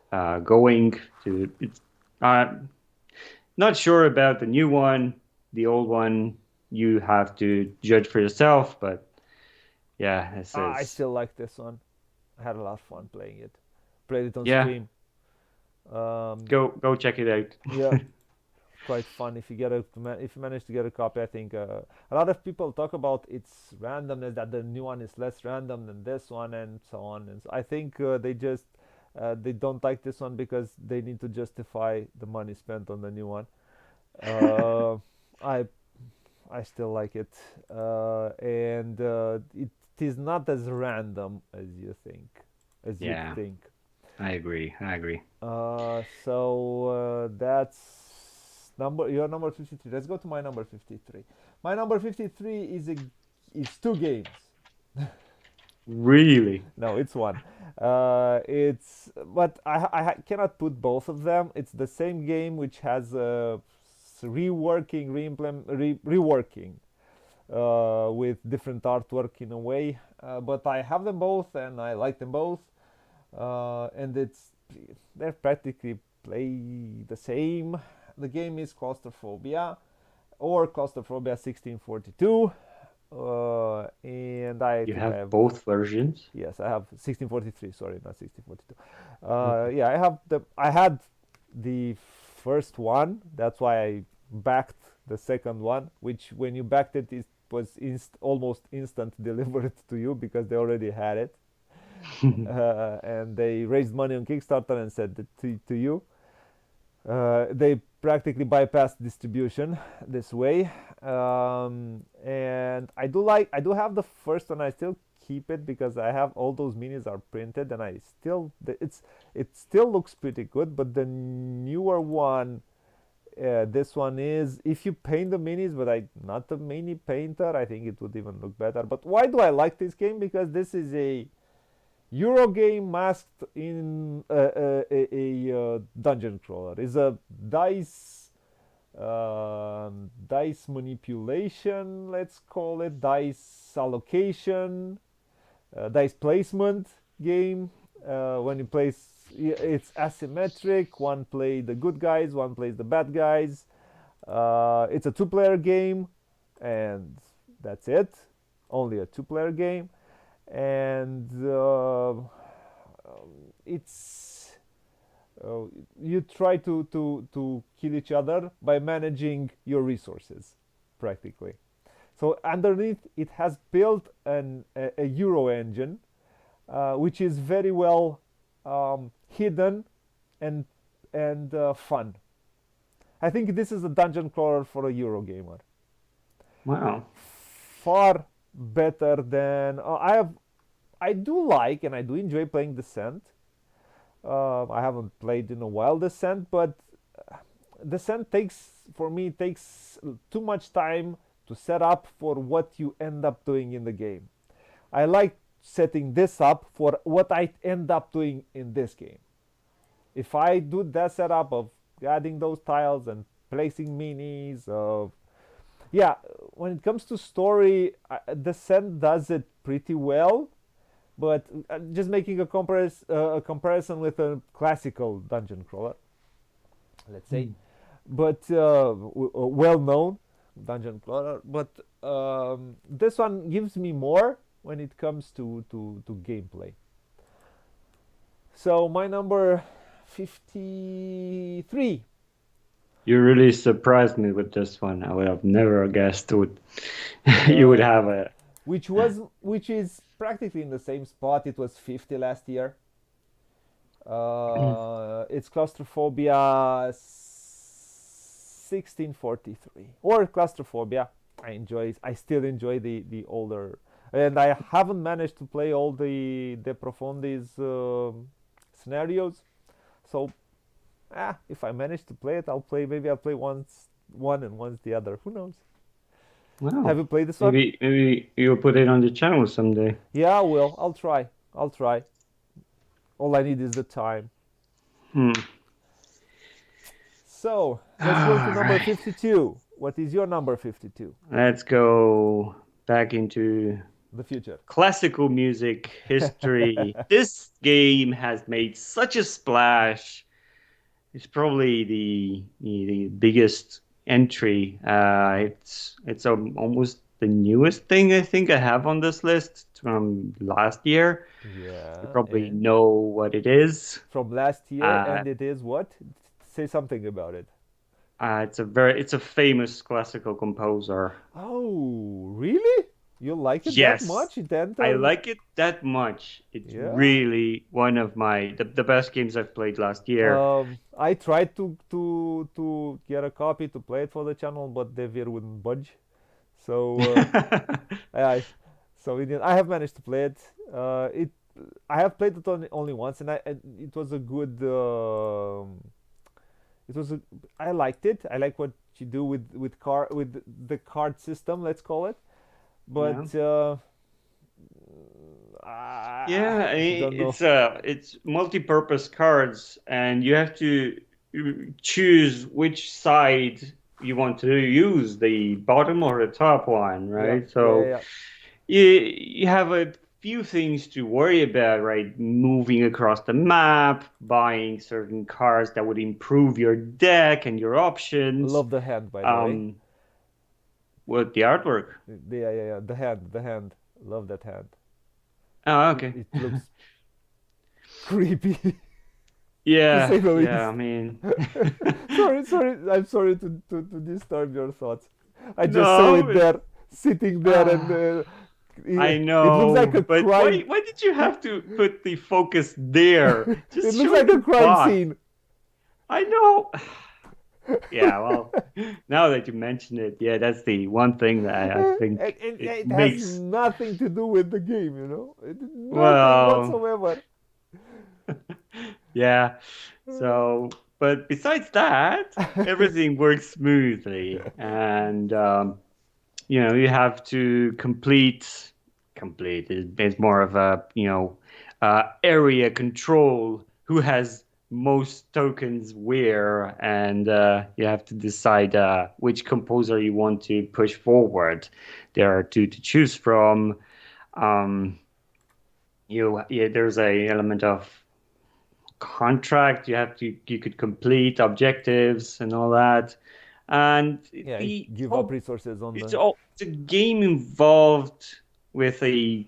going to. It's uh, not sure about the new one, the old one. You have to judge for yourself, but yeah, this I is still like this one. I had a lot of fun playing it. Played it on yeah. stream. Um, Go check it out. yeah, quite fun if you if you manage to get a copy. I think a lot of people talk about its randomness, that the new one is less random than this one, and so on. And so I think they don't like this one because they need to justify the money spent on the new one. Uh, I I still like it, and it is not as random as you think, as you'd Yeah, think. I agree. I agree. That's your number 53. Let's go to my number 53. My number 53 is two games. Really? No, it's one. It's but I cannot put both of them. It's the same game which has reworking, reworking with different artwork in a way. But I have them both and I like them both. And they're practically play the same. The game is Claustrophobia or Claustrophobia 1642. And I You think I have have, both versions? yes, I have 1643. Sorry, not 1642. Okay. Yeah, I had the first one. That's why I backed the second one. Which when you backed it, it was almost instant delivered to you because they already had it. And they raised money on Kickstarter and sent it to you. They practically bypassed distribution this way, and I do have the first one. I still keep it because I have all those minis are printed, and it still looks pretty good. But the newer one, this one is, if you paint the minis, but I'm not a mini painter, I think it would even look better. But why do I like this game? Because this is a Euro game masked in a dungeon crawler. Is a dice manipulation, let's call it, dice allocation, dice placement game. When you place, it's asymmetric. One play the good guys, one plays the bad guys. It's a two-player game, and that's it. Only a two-player game, and it's Uh, you try to kill each other by managing your resources, practically. So underneath, it has built a Euro engine, which is very well hidden and fun. I think this is a dungeon crawler for a Euro gamer. Wow. Far better than I do like and I do enjoy playing Descent. I haven't played in a while Descent, but Descent takes too much time to set up for what you end up doing in the game. I like setting this up for what I end up doing in this game. If I do that setup of adding those tiles and placing minis of yeah, when it comes to story, Descent does it pretty well. But just making a comparison with a classical dungeon crawler, let's say, but well known dungeon crawler. But this one gives me more when it comes to gameplay. So my number 53. You really surprised me with this one. I would have never guessed would you would uh, have a. which is practically in the same spot. It was 50 last year. It's claustrophobia 1643 or claustrophobia. I still enjoy the older, and I haven't managed to play all the Profundis scenarios. So, if I manage to play it, I'll play. Maybe I'll play once one and once the other. Who knows? Have Wow. you played this one? Maybe you'll put it on the channel someday. Yeah, I will. I'll try. I'll try. All I need is the time. Hmm. So let's go to All number right. 52. What is your number 52? Let's go back into The future. classical music history. This game has made such a splash. It's probably the biggest entry. Almost the newest thing I think I have on this list from last year. You Yeah, probably and know what it is. from last year, Uh, and it is what? Say something about it. it's a famous classical composer. Oh, really? You like it that Yes, much? Then, I like it that much. It's yeah. really one of the best games I've played last year. I tried to get a copy to play it for the channel, but Devir wouldn't budge. So I so I have managed to play it. It I have played it only once, and it was a good. It was a, I liked it. I like what you do with the card system. Let's call it, Yeah. but Yeah, I don't know. it's multi-purpose cards, and you have to choose which side you want to use, the bottom or the top one, Yeah, right? yeah, yeah, So yeah. you have a few things to worry about, right? Moving across the map, buying certain cards that would improve your deck and your options. Love the hand, by the way. Um, with the artwork. Yeah, yeah, yeah. The hand. Love that hand. Oh, It, okay. it looks creepy, to Yeah, say the yeah, least. I mean, Sorry. I'm sorry to disturb your thoughts. I just saw no, it there, sitting there, and ah, I it looks like know, a but crime. why did you have to put the focus there? It Just looks show like a the crime bot. scene. I know. Yeah, well, now that you mention it, yeah, that's the one thing that I And think it it has makes. nothing to do with the game, you know? Nothing Well, whatsoever. yeah. So, but besides that, everything works smoothly, and you have to complete. It's more of a area control. Who has most tokens where, and you have to decide which composer you want to push forward. There are two to choose from. Um, there's a element of contract. You could complete objectives and all that, and Yeah, the give up whole resources on it's the. all it's a game involved with a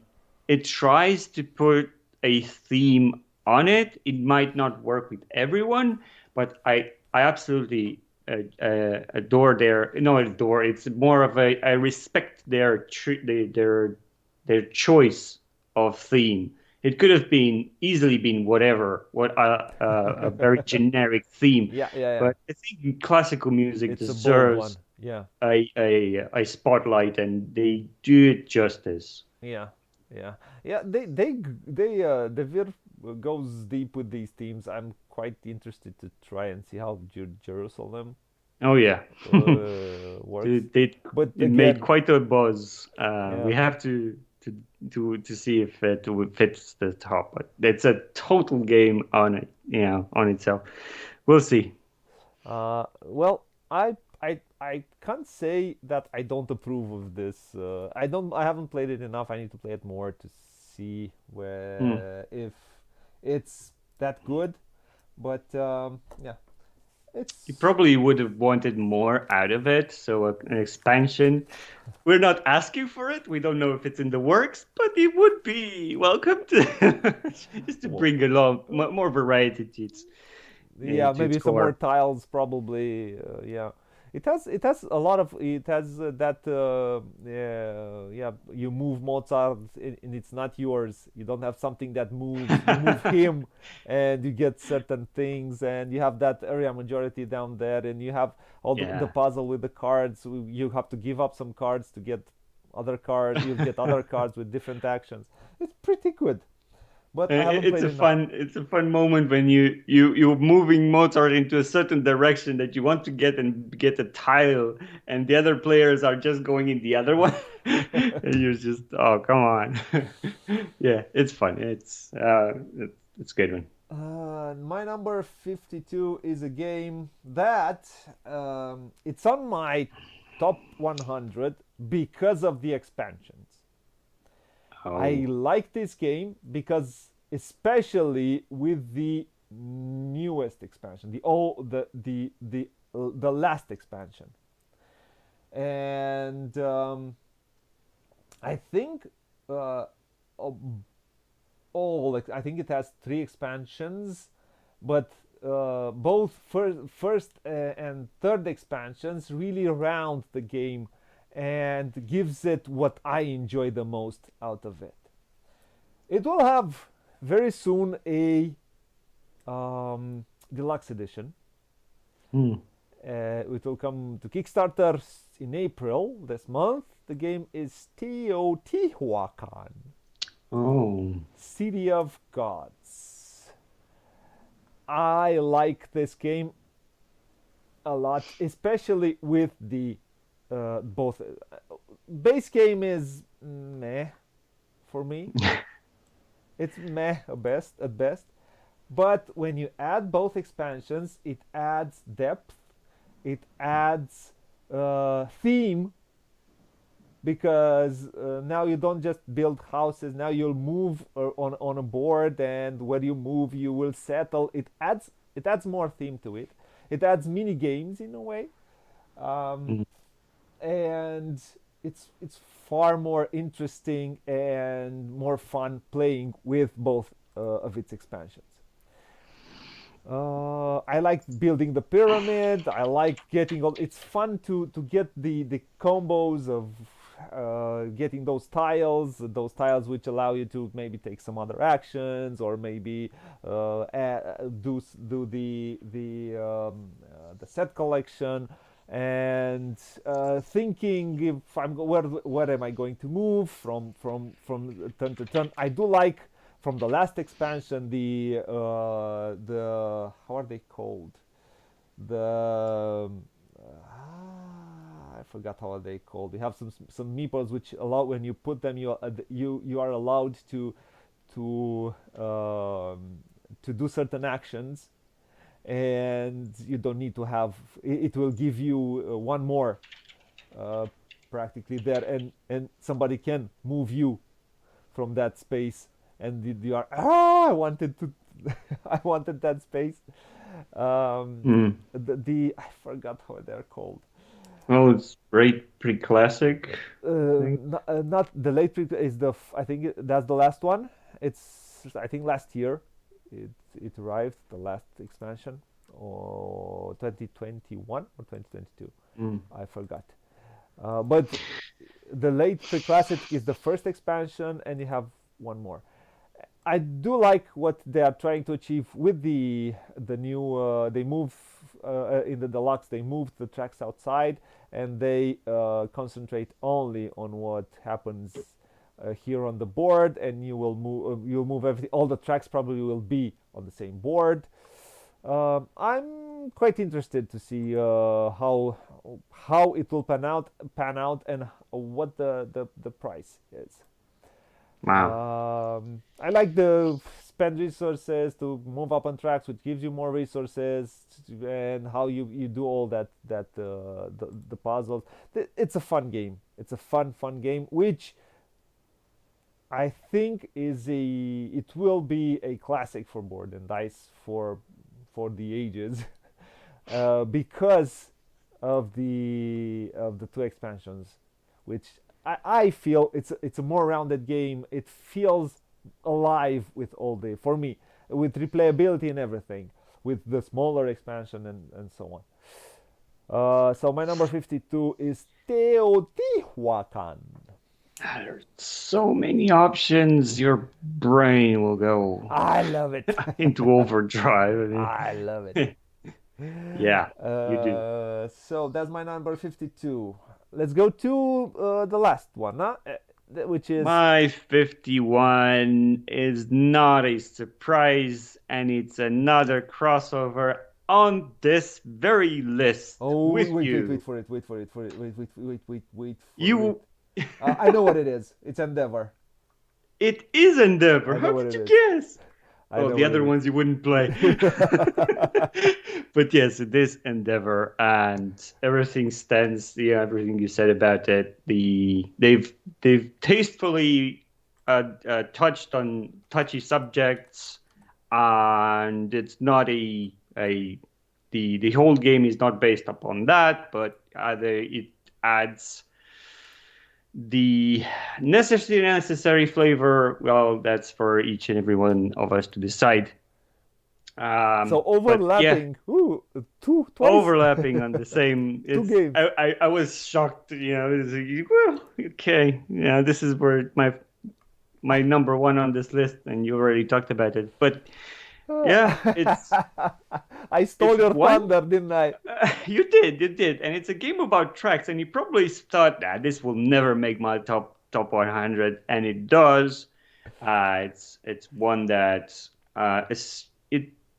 it tries to put a theme on it. It might not work with everyone, but I absolutely adore their no adore. It's more of a I respect their choice of theme. It could have been easily been whatever, what a very generic theme, Yeah, yeah, yeah. but I think classical music It's a bold one. deserves Yeah, a spotlight, and they do it justice. yeah, yeah, yeah. The Vir goes deep with these themes. I'm quite interested to try and see how Jerusalem Oh yeah, works. it But made again, quite a buzz. yeah. We have to see if it fits the top, but it's a total game on it, on itself. We'll see. Well, I can't say that I don't approve of this. I don't. I haven't played it enough. I need to play it more to see Hmm. where if it's that good. But yeah, You it's probably would have wanted more out of it, so an expansion. We're not asking for it. We don't know if it's in the works, but it would be welcome to just to well, bring along more variety yeah, to its maybe some more core. tiles probably. Yeah, it has a lot of it has that yeah, yeah, you move Mozart and it's not yours. You don't have something that moves. You move him and you get certain things, and you have that area majority down there, and you have all the Yeah. puzzle with the cards. You have to give up some cards to get other cards. You'll get other cards with different actions. It's pretty good, but I haven't It's played enough. it's a fun moment when you're moving Mozart into a certain direction that you want to get and get a tile, and the other players are just going in the other one, and you're just, oh, come on. Yeah, it's fun. It's a good one. My number 52 is a game that it's on my top 100 because of the expansions. I Oh. like this game because, especially with the newest expansion, the last expansion, and I think uh, all like I think it has three expansions, but both first and third expansions really round the game and gives it what I enjoy the most out of it. It will have very soon a deluxe edition. Hmm. It will come to Kickstarter in April this month. The game is Teotihuacan, Oh. City of Gods. I like this game a lot, especially with the both. Base game is meh for me. It's meh at best. But when you add both expansions, it adds depth, it adds theme, because now you don't just build houses. Now you'll move on a board, and where you move, you will settle. It adds more theme to it. It adds mini games in a way, um, Hmm. and it's far more interesting and more fun playing with both of its expansions. I like building the pyramid. I like getting all. It's fun to get the combos of getting those tiles which allow you to maybe take some other actions, or maybe do the set collection, and thinking if where am I going to move from turn to turn. I do like from the last expansion the how are they called, the I forgot how are they called. We have some meeples which allow, when you put them, you are allowed to to do certain actions, and you don't need to have it will give you one more uh, practically there, and somebody can move you from that space, and you are I wanted to I wanted that space. Hmm. The I forgot how they're called. Well, it's pretty classic, I think. Not the late is I think that's the last one. It's I think last year. it arrived, the last expansion, or 2021 or 2022. Mm. I forgot. But the late classic is the first expansion, and you have one more. I do like what they are trying to achieve with the new. They move in the deluxe. They move the tracks outside, and they concentrate only on what happens here on the board. And you will move. You'll move everything. All the tracks probably will be on the same board. I'm quite interested to see how it will pan out, and what the price is. Wow. I like the spend resources to move up on tracks, which gives you more resources, and how you do all the puzzles. It's a fun game. It's a fun game, which I think it will be a classic for board and dice for the ages, because of the two expansions, which I feel it's a more rounded game. It feels alive with all the for me with replayability and everything, with the smaller expansion and so on. So my number 52 is Teotihuacan. There's so many options. Your brain will go I love it. into overdrive. I love it. Yeah, you do. So that's my number 52. Let's go to the last one, huh? Which is My 51 is not a surprise, and it's another crossover on this very list oh with wait you. for it, wait for it. You, I know what it is. It's Endeavor. it is Endeavor. I know How what could it you is. guess? I Oh, know the what it other ones you wouldn't play. is. But yes, it is Endeavor, and everything stands. Yeah, everything you said about it. They've tastefully touched on touchy subjects, and it's not the whole game is not based upon that, but it adds the necessary flavor. Well, that's for each and every one of us to decide. So But yeah, overlapping. Ooh, twice. overlapping on the same. Two It's games. I was shocked. It's like, well, okay, yeah, this is where my number one on this list, and you already talked about it. But yeah, I it's stole your one. thunder, didn't I? You did, and it's a game about tracks, and you probably thought that this will never make my top 100, and it does. It's one that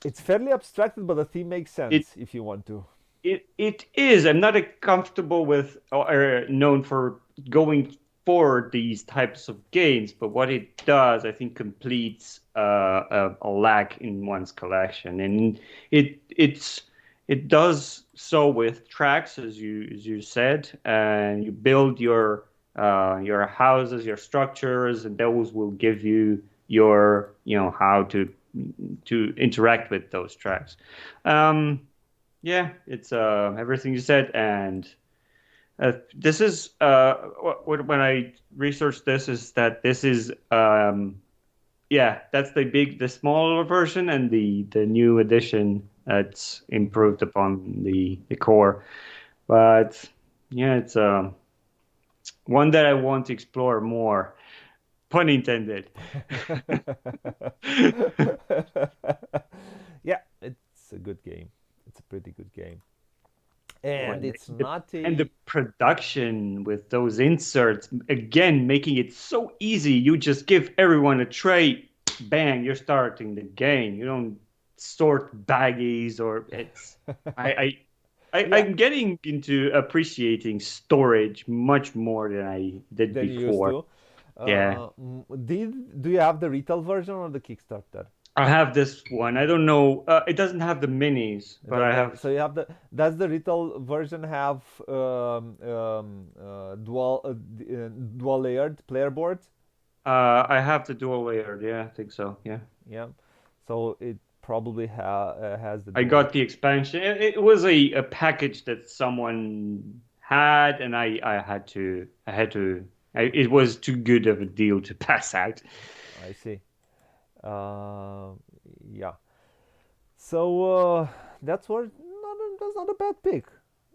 It's fairly abstracted, but the theme makes it sense if you want to. it is. I'm not comfortable with or known for going for these types of games, but what it does, I think, completes a lack in one's collection, and it does so with tracks, as you said, and you build your houses, your structures, and those will give you your how to interact with those tracks. Um, yeah, it's everything you said, and this is when I researched this is that this is yeah, that's the smaller version, and the new edition that's improved upon the core. But yeah, it's one that I want to explore more. Pun intended. Yeah, it's a good game. It's a pretty good game. Oh, And it's not and the a. production with those inserts, again, making it so easy. You just give everyone a tray, bang, you're starting the game. You don't sort baggies or it's. I, I, Yeah, I'm getting into appreciating storage much more than I did than you used before. to. Yeah, Do you have the retail version or the Kickstarter? I have this one. I don't know. It doesn't have the minis, It but I doesn't have. have. So you have the. Does the retail version have dual layered player boards? I have the dual layered. Yeah, I think so. Yeah. Yeah. So it probably has the I dual. got the expansion. It was a package that someone had, and it was too good of a deal to pass out. I see. Uh, Yeah. So that's not a bad pick.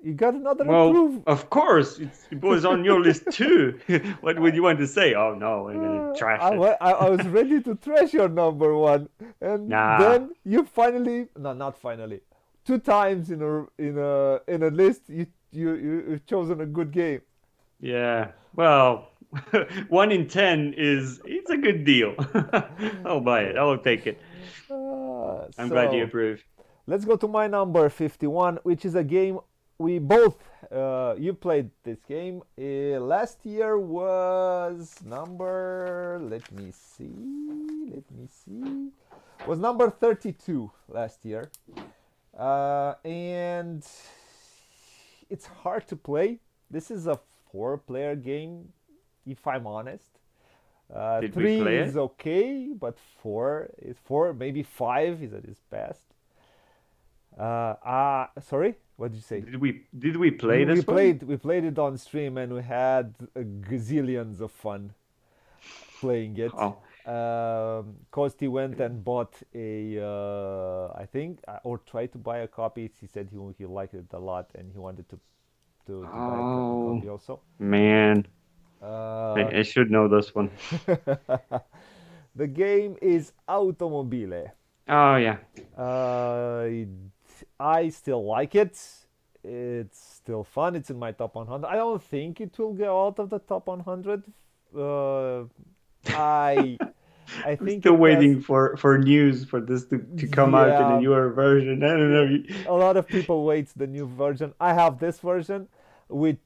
You got another Well, approve. of course, it was on your list too. What would you want to say? Oh no, we're gonna trash it. I was ready to trash your number one, and Nah, then you finally, no, not finally, two times in a list you've chosen a good game. yeah. Well, 1 in 10 is it's a good deal. I'll buy it. I'll take it. I'm glad you So approve. let's go to my number 51, which is a game we both you played this game. Last year was number. Let me see. Was number 32 last year, and it's hard to play. This is a four-player game, if I'm honest. Did we Three play is it? okay, but four, maybe five is at its best. Sorry, what did you say? Did we play this one? We played it on stream and we had gazillions of fun playing it. Oh, Kosti went and bought a, I think, or tried to buy a copy. He said he liked it a lot and he wanted to buy a oh copy also. man, Uh, I should know this one. the game is Automobile. Oh yeah, Uh, I still like it. It's still fun. It's in my top 100. I don't think it will go out of the top 100. Uh, I I I'm think still it has. waiting for news for this to come out in a Yeah, newer version. I don't yeah. know. A lot of people wait the new version. I have this version with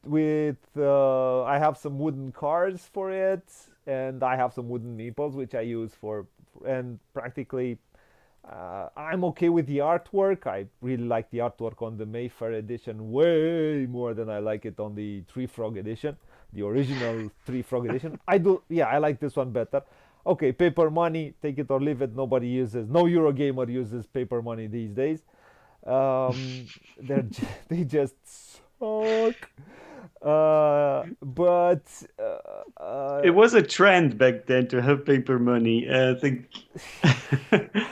I have some wooden cars for it, and I have some wooden meeples which I use for and practically I'm okay with the artwork. I really like the artwork on the Mayfair edition way more than I like it on the Tree Frog edition, the original Tree Frog edition. I do, yeah, I like this one better. Okay, paper money, take it or leave it. Nobody uses, no Eurogamer uses paper money these days. They just suck. But It was a trend back then to have paper money. I think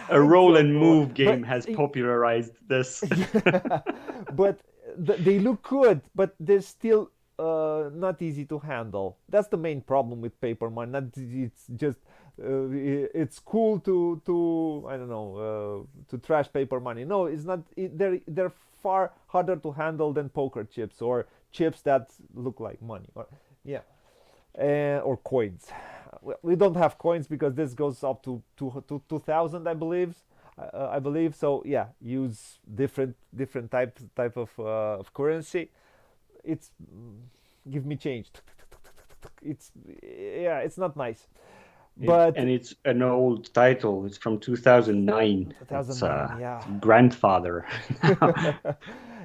a I roll don't and know, move game has popularized this. yeah, but they look good, but they're still not easy to handle. That's the main problem with paper money. Not it's just it's cool to I don't know to trash paper money. No, it's not. They're far harder to handle than poker chips or chips that look like money. Or yeah, or coins. We don't have coins because this goes up to 2000, I believe. I believe so. Yeah, use different type of currency. It's give me change. It's yeah, it's not nice. But And it's an old title. It's from 2009.2009, It's yeah. grandfather.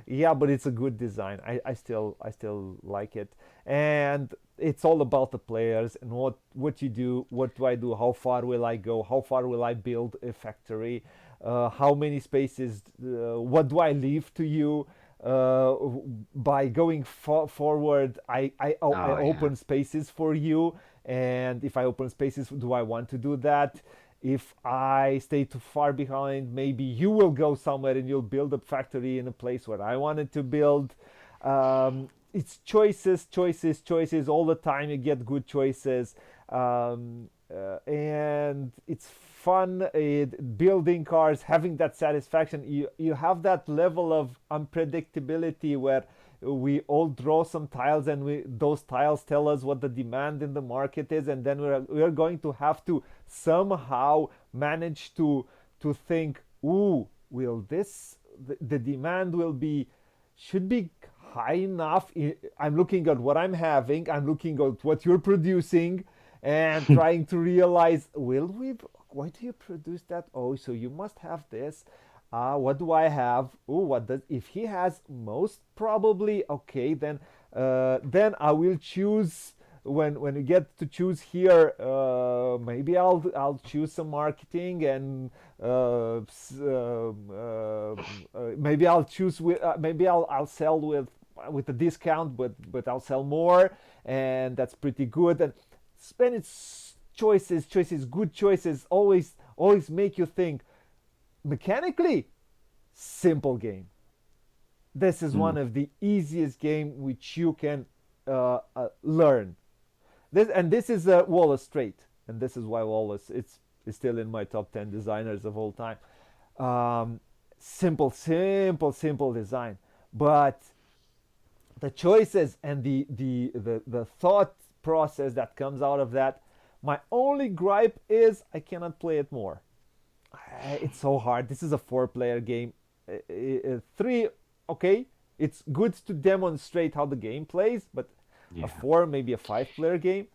Yeah, but it's a good design. I still like it, and it's all about the players and what you do, what do I do, how far will I go, how far will I build a factory, how many spaces, what do I leave to you. Uh, by going forward, I Oh yeah. open spaces for you, and if I open spaces, do I want to do that? If I stay too far behind, maybe you will go somewhere and you'll build a factory in a place where I wanted to build. It's choices, choices, choices all the time. You get good choices, and it's fun. Building cars, having that satisfaction. You have that level of unpredictability where we all draw some tiles and those tiles tell us what the demand in the market is, and then we're going to have to somehow manage to think, ooh, will this the demand will be should be high enough. I'm looking at what I'm having, I'm looking at what you're producing, and trying to realize, will we, why do you produce that? Oh, so you must have this. What do I have? Oh, what does, if he has most probably, okay, then I will choose. When you get to choose here, maybe I'll choose some marketing, and maybe I'll choose with maybe I'll sell with a discount, but I'll sell more, and that's pretty good. And spend its choices, good choices always make you think, Mechanically, simple game. This is one Mm. of the easiest game which you can learn. This is Wallace Strait, and this is why Wallace is still in my top 10 designers of all time. Um, simple design, but the choices and the thought process that comes out of that. My only gripe is I cannot play it more. It's so hard. This is a four-player game. Three, okay, it's good to demonstrate how the game plays, but a Yeah. four, maybe a five-player game.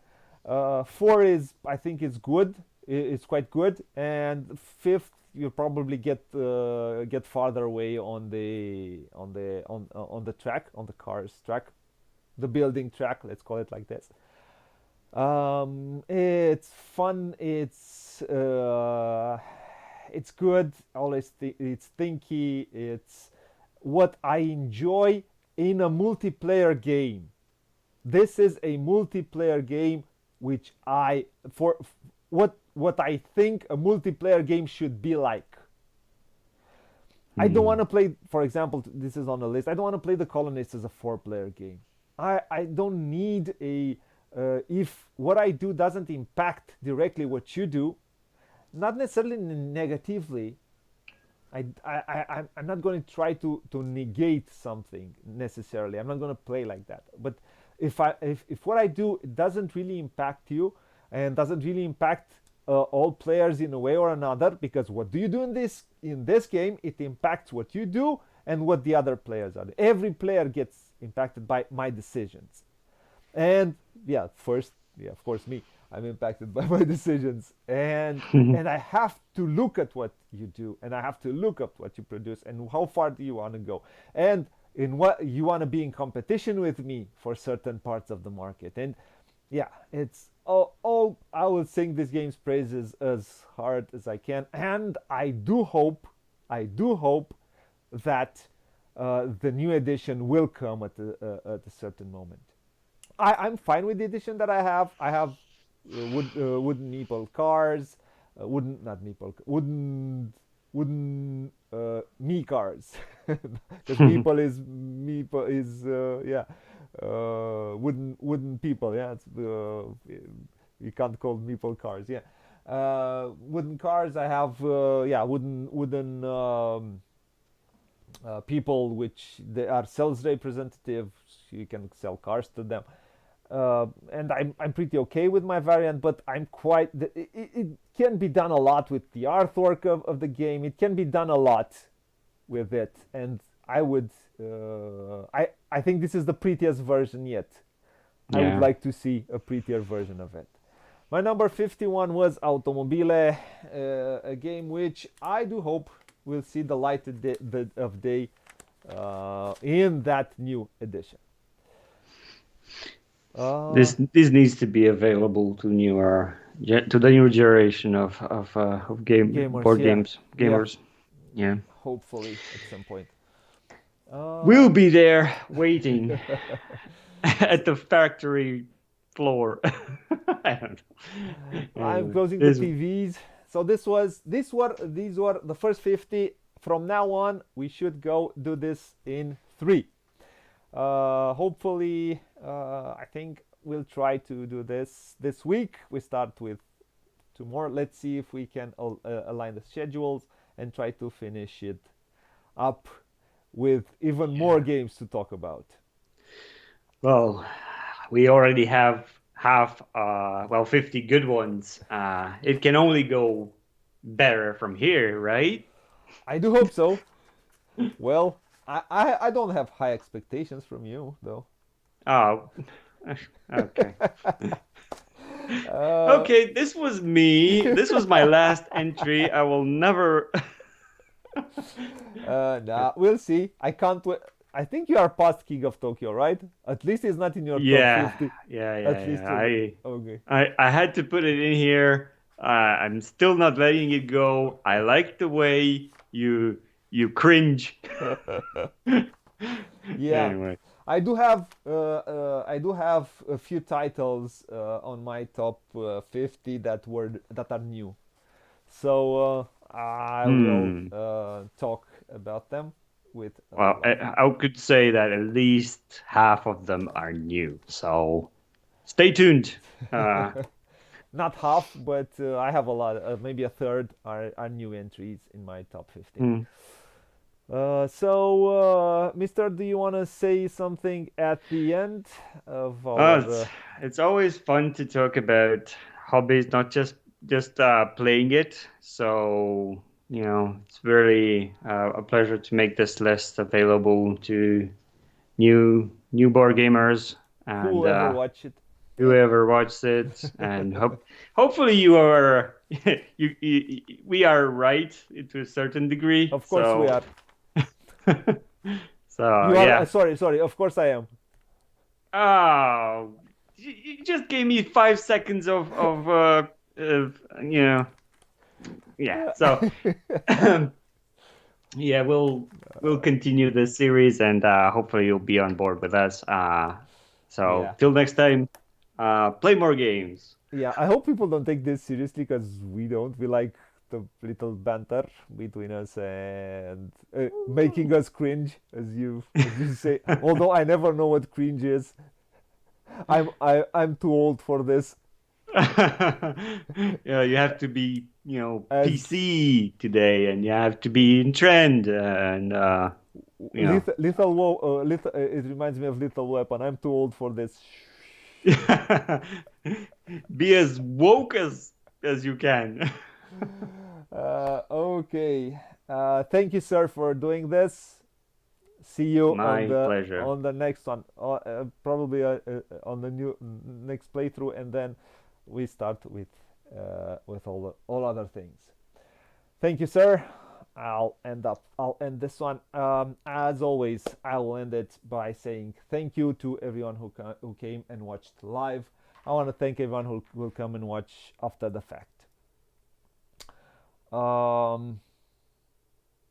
Four is, I think, it's good. It's quite good, and fifth, you probably get farther away on the track, on the cars track, the building track. Let's call it like this. It's fun. It's good. Always it's thinky. It's what I enjoy in a multiplayer game. This is a multiplayer game, which I for what I think a multiplayer game should be like. I don't want Mm. to play, for example, this is on the list. I don't want to play the Colonists as a four-player game. I don't need a if what I do doesn't impact directly what you do, not necessarily negatively. I'm not going to try to negate something necessarily. I'm not going to play like that. But if what I do doesn't really impact you and doesn't really impact all players in a way or another, because what do you do in this game, it impacts what you do and what the other players are. Every player gets impacted by my decisions. And yeah, first, yeah, of course, me. I'm impacted by my decisions, and I have to look at what you do, and I have to look at what you produce, and how far do you want to go, and in what you want to be in competition with me for certain parts of the market. And yeah, it's all I will sing this game's praises as hard as I can, and I do hope that the new edition will come at a certain moment. I'm fine with the edition that I have. I have wooden meeple cars, wooden not meeple wooden me cars, because meeple is yeah wooden people. Yeah, it's you can't call meeple cars. Yeah, wooden cars. I have yeah wooden people which they are sales representatives. You can sell cars to them. And I'm pretty okay with my variant, but I'm quite. It can be done a lot with the artwork of the game. It can be done a lot with it, and I would. I think this is the prettiest version yet. I would Yeah. like to see a prettier version of it. My number 51 was Automobile, a game which I do hope will see the light of day in that new edition. Uh, This needs to be available to to the new generation of Gamers, board yeah, games yeah. gamers. Yeah. Hopefully at some point. We'll Uh, be there waiting at the factory floor. I don't know. I'm Anyway, closing the this TVs. So these were the first 50. From now on, we should go do this in three. Hopefully, I think we'll try to do this week. We start with tomorrow. Let's see if we can align the schedules and try to finish it up with even more games to talk about. well, we already have 50 good ones. It can only go better from here, right? I do hope so. Well, I don't have high expectations from you, though. Oh, okay. Uh, Okay, this was me. This was my last entry. I will never. nah, we'll see. I can't wait. I think you are past King of Tokyo, right? At least it's not in your top Yeah, 50. yeah, yeah, At least yeah. you're okay. I had to put it in here. I'm still not letting it go. I like the way you cringe. Yeah, Anyway, I do have a few titles on my top 50 that are new. So I will Hmm. talk about them with a Well, lot. I could say that at least half of them are new. So stay tuned. Uh, Not half, but I have a lot. Maybe a third are new entries in my top 15. hmm. Mister, do you want to say something at the end of Uh, our? it's, it's always fun to talk about hobbies, not just playing it. So, it's really a pleasure to make this list available to new board gamers and Whoever watch it. whoever watches it. And hopefully you are we are right to a certain degree. Of course we So are. so You are. yeah. Sorry. Of course I am. Oh, you just gave me 5 seconds of yeah. So yeah, we'll continue this series and hopefully you'll be on board with us. So Yeah. till next time, play more games. Yeah. I hope people don't take this seriously because we don't. We like the little banter between us and making us cringe, as you say. Although I never know what cringe is. I'm too old for this. Yeah, you have to be, As PC today, and you have to be in trend, and you it reminds me of Little Weapon. I'm too old for this. know, be as woke as you can. Okay. Thank you, sir, for doing this. See you on My pleasure. the next one. Probably on the new next playthrough, and then we start with all other things. Thank you, sir. I'll end this one. As always, I will end it by saying thank you to everyone who came and watched live. I want to thank everyone who will come and watch after the fact. Um,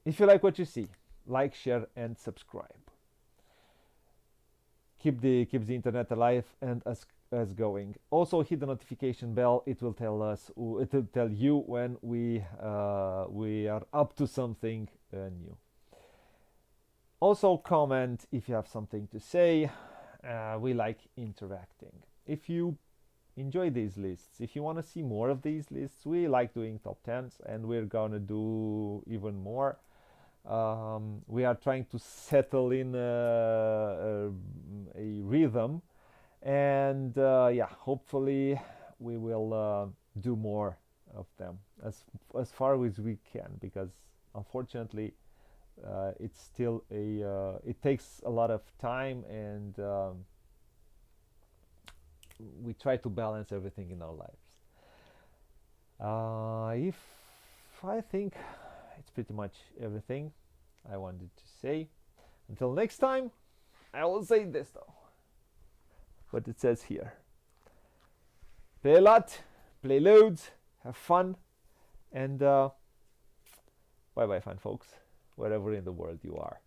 if you like what you see, like, share, and subscribe. Keep the internet alive and us going. Also hit the notification bell. It will tell you when we are up to something new. Also comment if you have something to say. We like interacting. If you enjoy these lists, if you want to see more of these lists, we like doing top 10s and we're gonna do even more. We are trying to settle in a rhythm, and yeah, hopefully we will do more of them as far as we can, because unfortunately it's still it takes a lot of time, and we try to balance everything in our lives. If I think it's pretty much everything I wanted to say. Until next time, I will say this though. What it says here: play a lot, play loads, have fun, and bye bye, fun folks, wherever in the world you are.